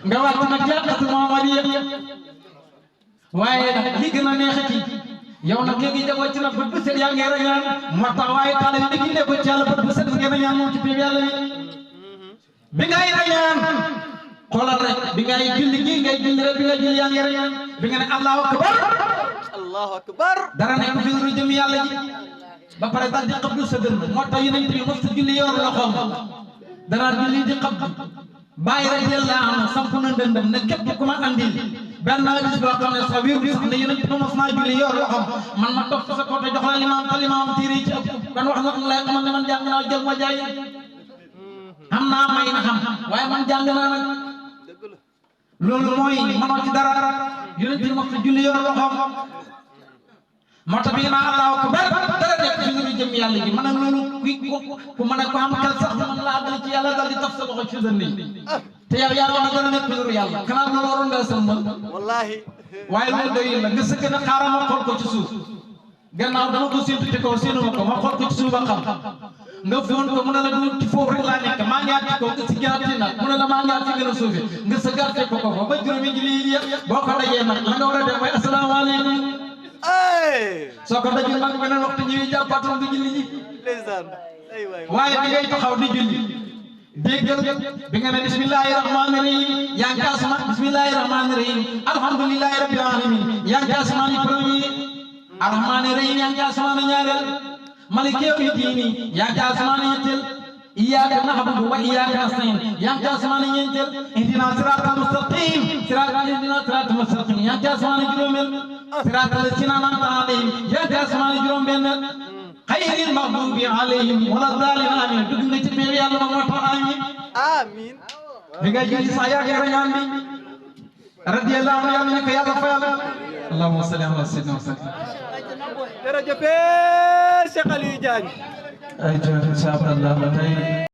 nga wàcc nag jàkkatu Muhammadiya waaye nag li gën a neexati yow nag léegi jagoo ci nag bët bu set yaa ngi rañaan moo tax waaye taale bi di ko ci yàlla bët bu set ngeen rañaan moom ci péeb yàlla bi ngay rañaan xoolal rek bi ngay julli gi ngay julli rek bi ngay julli yaa ngi rañaan bi nga ne allahu akbar
allahu akbar
dara nekk fi ru jëm yàlla ji ba pare daal di xabdu sa dënn moo tax yonent bi mos julli yor loxoom dara julli di xabdu bàyyi radiyallahu anhu samp na ndëndëm ne képp ku ma andil benn bis boo xam ne sax wéeru sax ne yonent bi mos naa julli yor loxoom man ma topp sa côté jox la limaam te limaam téere ci ëpp kon wax nga lay xamal ne man jàng naa jël ma jaay xam naa may na xam waaye man jàng naa nag loolu mooy manoo ci dara yonent bi mos julli yor loxoom moo tax bi nga naan allahu akbar dara nekk fi nga jëm yàlla ji man ak loolu ku mën a ko am xel sax man laa àggal ci yàlla dal di taf sa loxo ci dënn yi te yow yaa wax dara nekk fi yàlla kanaa loolu waroon nga sëmmal
wallahi
waaye loolu doyul la nga sëgg na xaaral ma xool ko ci suuf gannaaw dama ko séentu ci kaw séenu ma ko ma xool ko ci suuf ba xam nga foon ko mu ne la du ci foofu rek laa nekk maa ngi àgg ci kaw nga si gàtt nag mu ne la maa ngi àgg ci gën a suufi nga sa gàtte ko ko ba juróomi ji lii yëpp boo ko dajee nag la nga war a def mooy asalaamaaleykum soo ko dajul nag beneen waxtu ñëwee jàppaatoon di julli ji waaye bi ngay taxaw di julli déggal bi nga ne bismillahi rahmani rahim yaa ngi asma bismillahi rahmani rahim alhamdulillahi rabbil alamin yaa ngi asmaani premier arrahmani rahim yaa ngi asmaani ñaareel maliki yawmi diini yaa ngi asmaani ñetteel iyyaka na'budu wa iyyaka nasta'in yaa ngi asmaani ñeenteel ihdina siratal mustaqim ihdina siratal mustaqim yaa ngi asmaani juróomeel siratal lazina an'amta alayhim yaa ngi asmaani juróom-benneel xayril maxduubi alayhim wala daalin amin dugg nga ci biir yàlla ma moo tax amin
amin
bi nga julli sax yaa ngi rañaan bi radiyallahu anhu yàlla ñu ko yàlla fayal allahumma salli ala sayyidina wa sallam
jërëjëf Cheikh Aliou Diagne
ay jërëjëf Cheikh Abdallah ba tey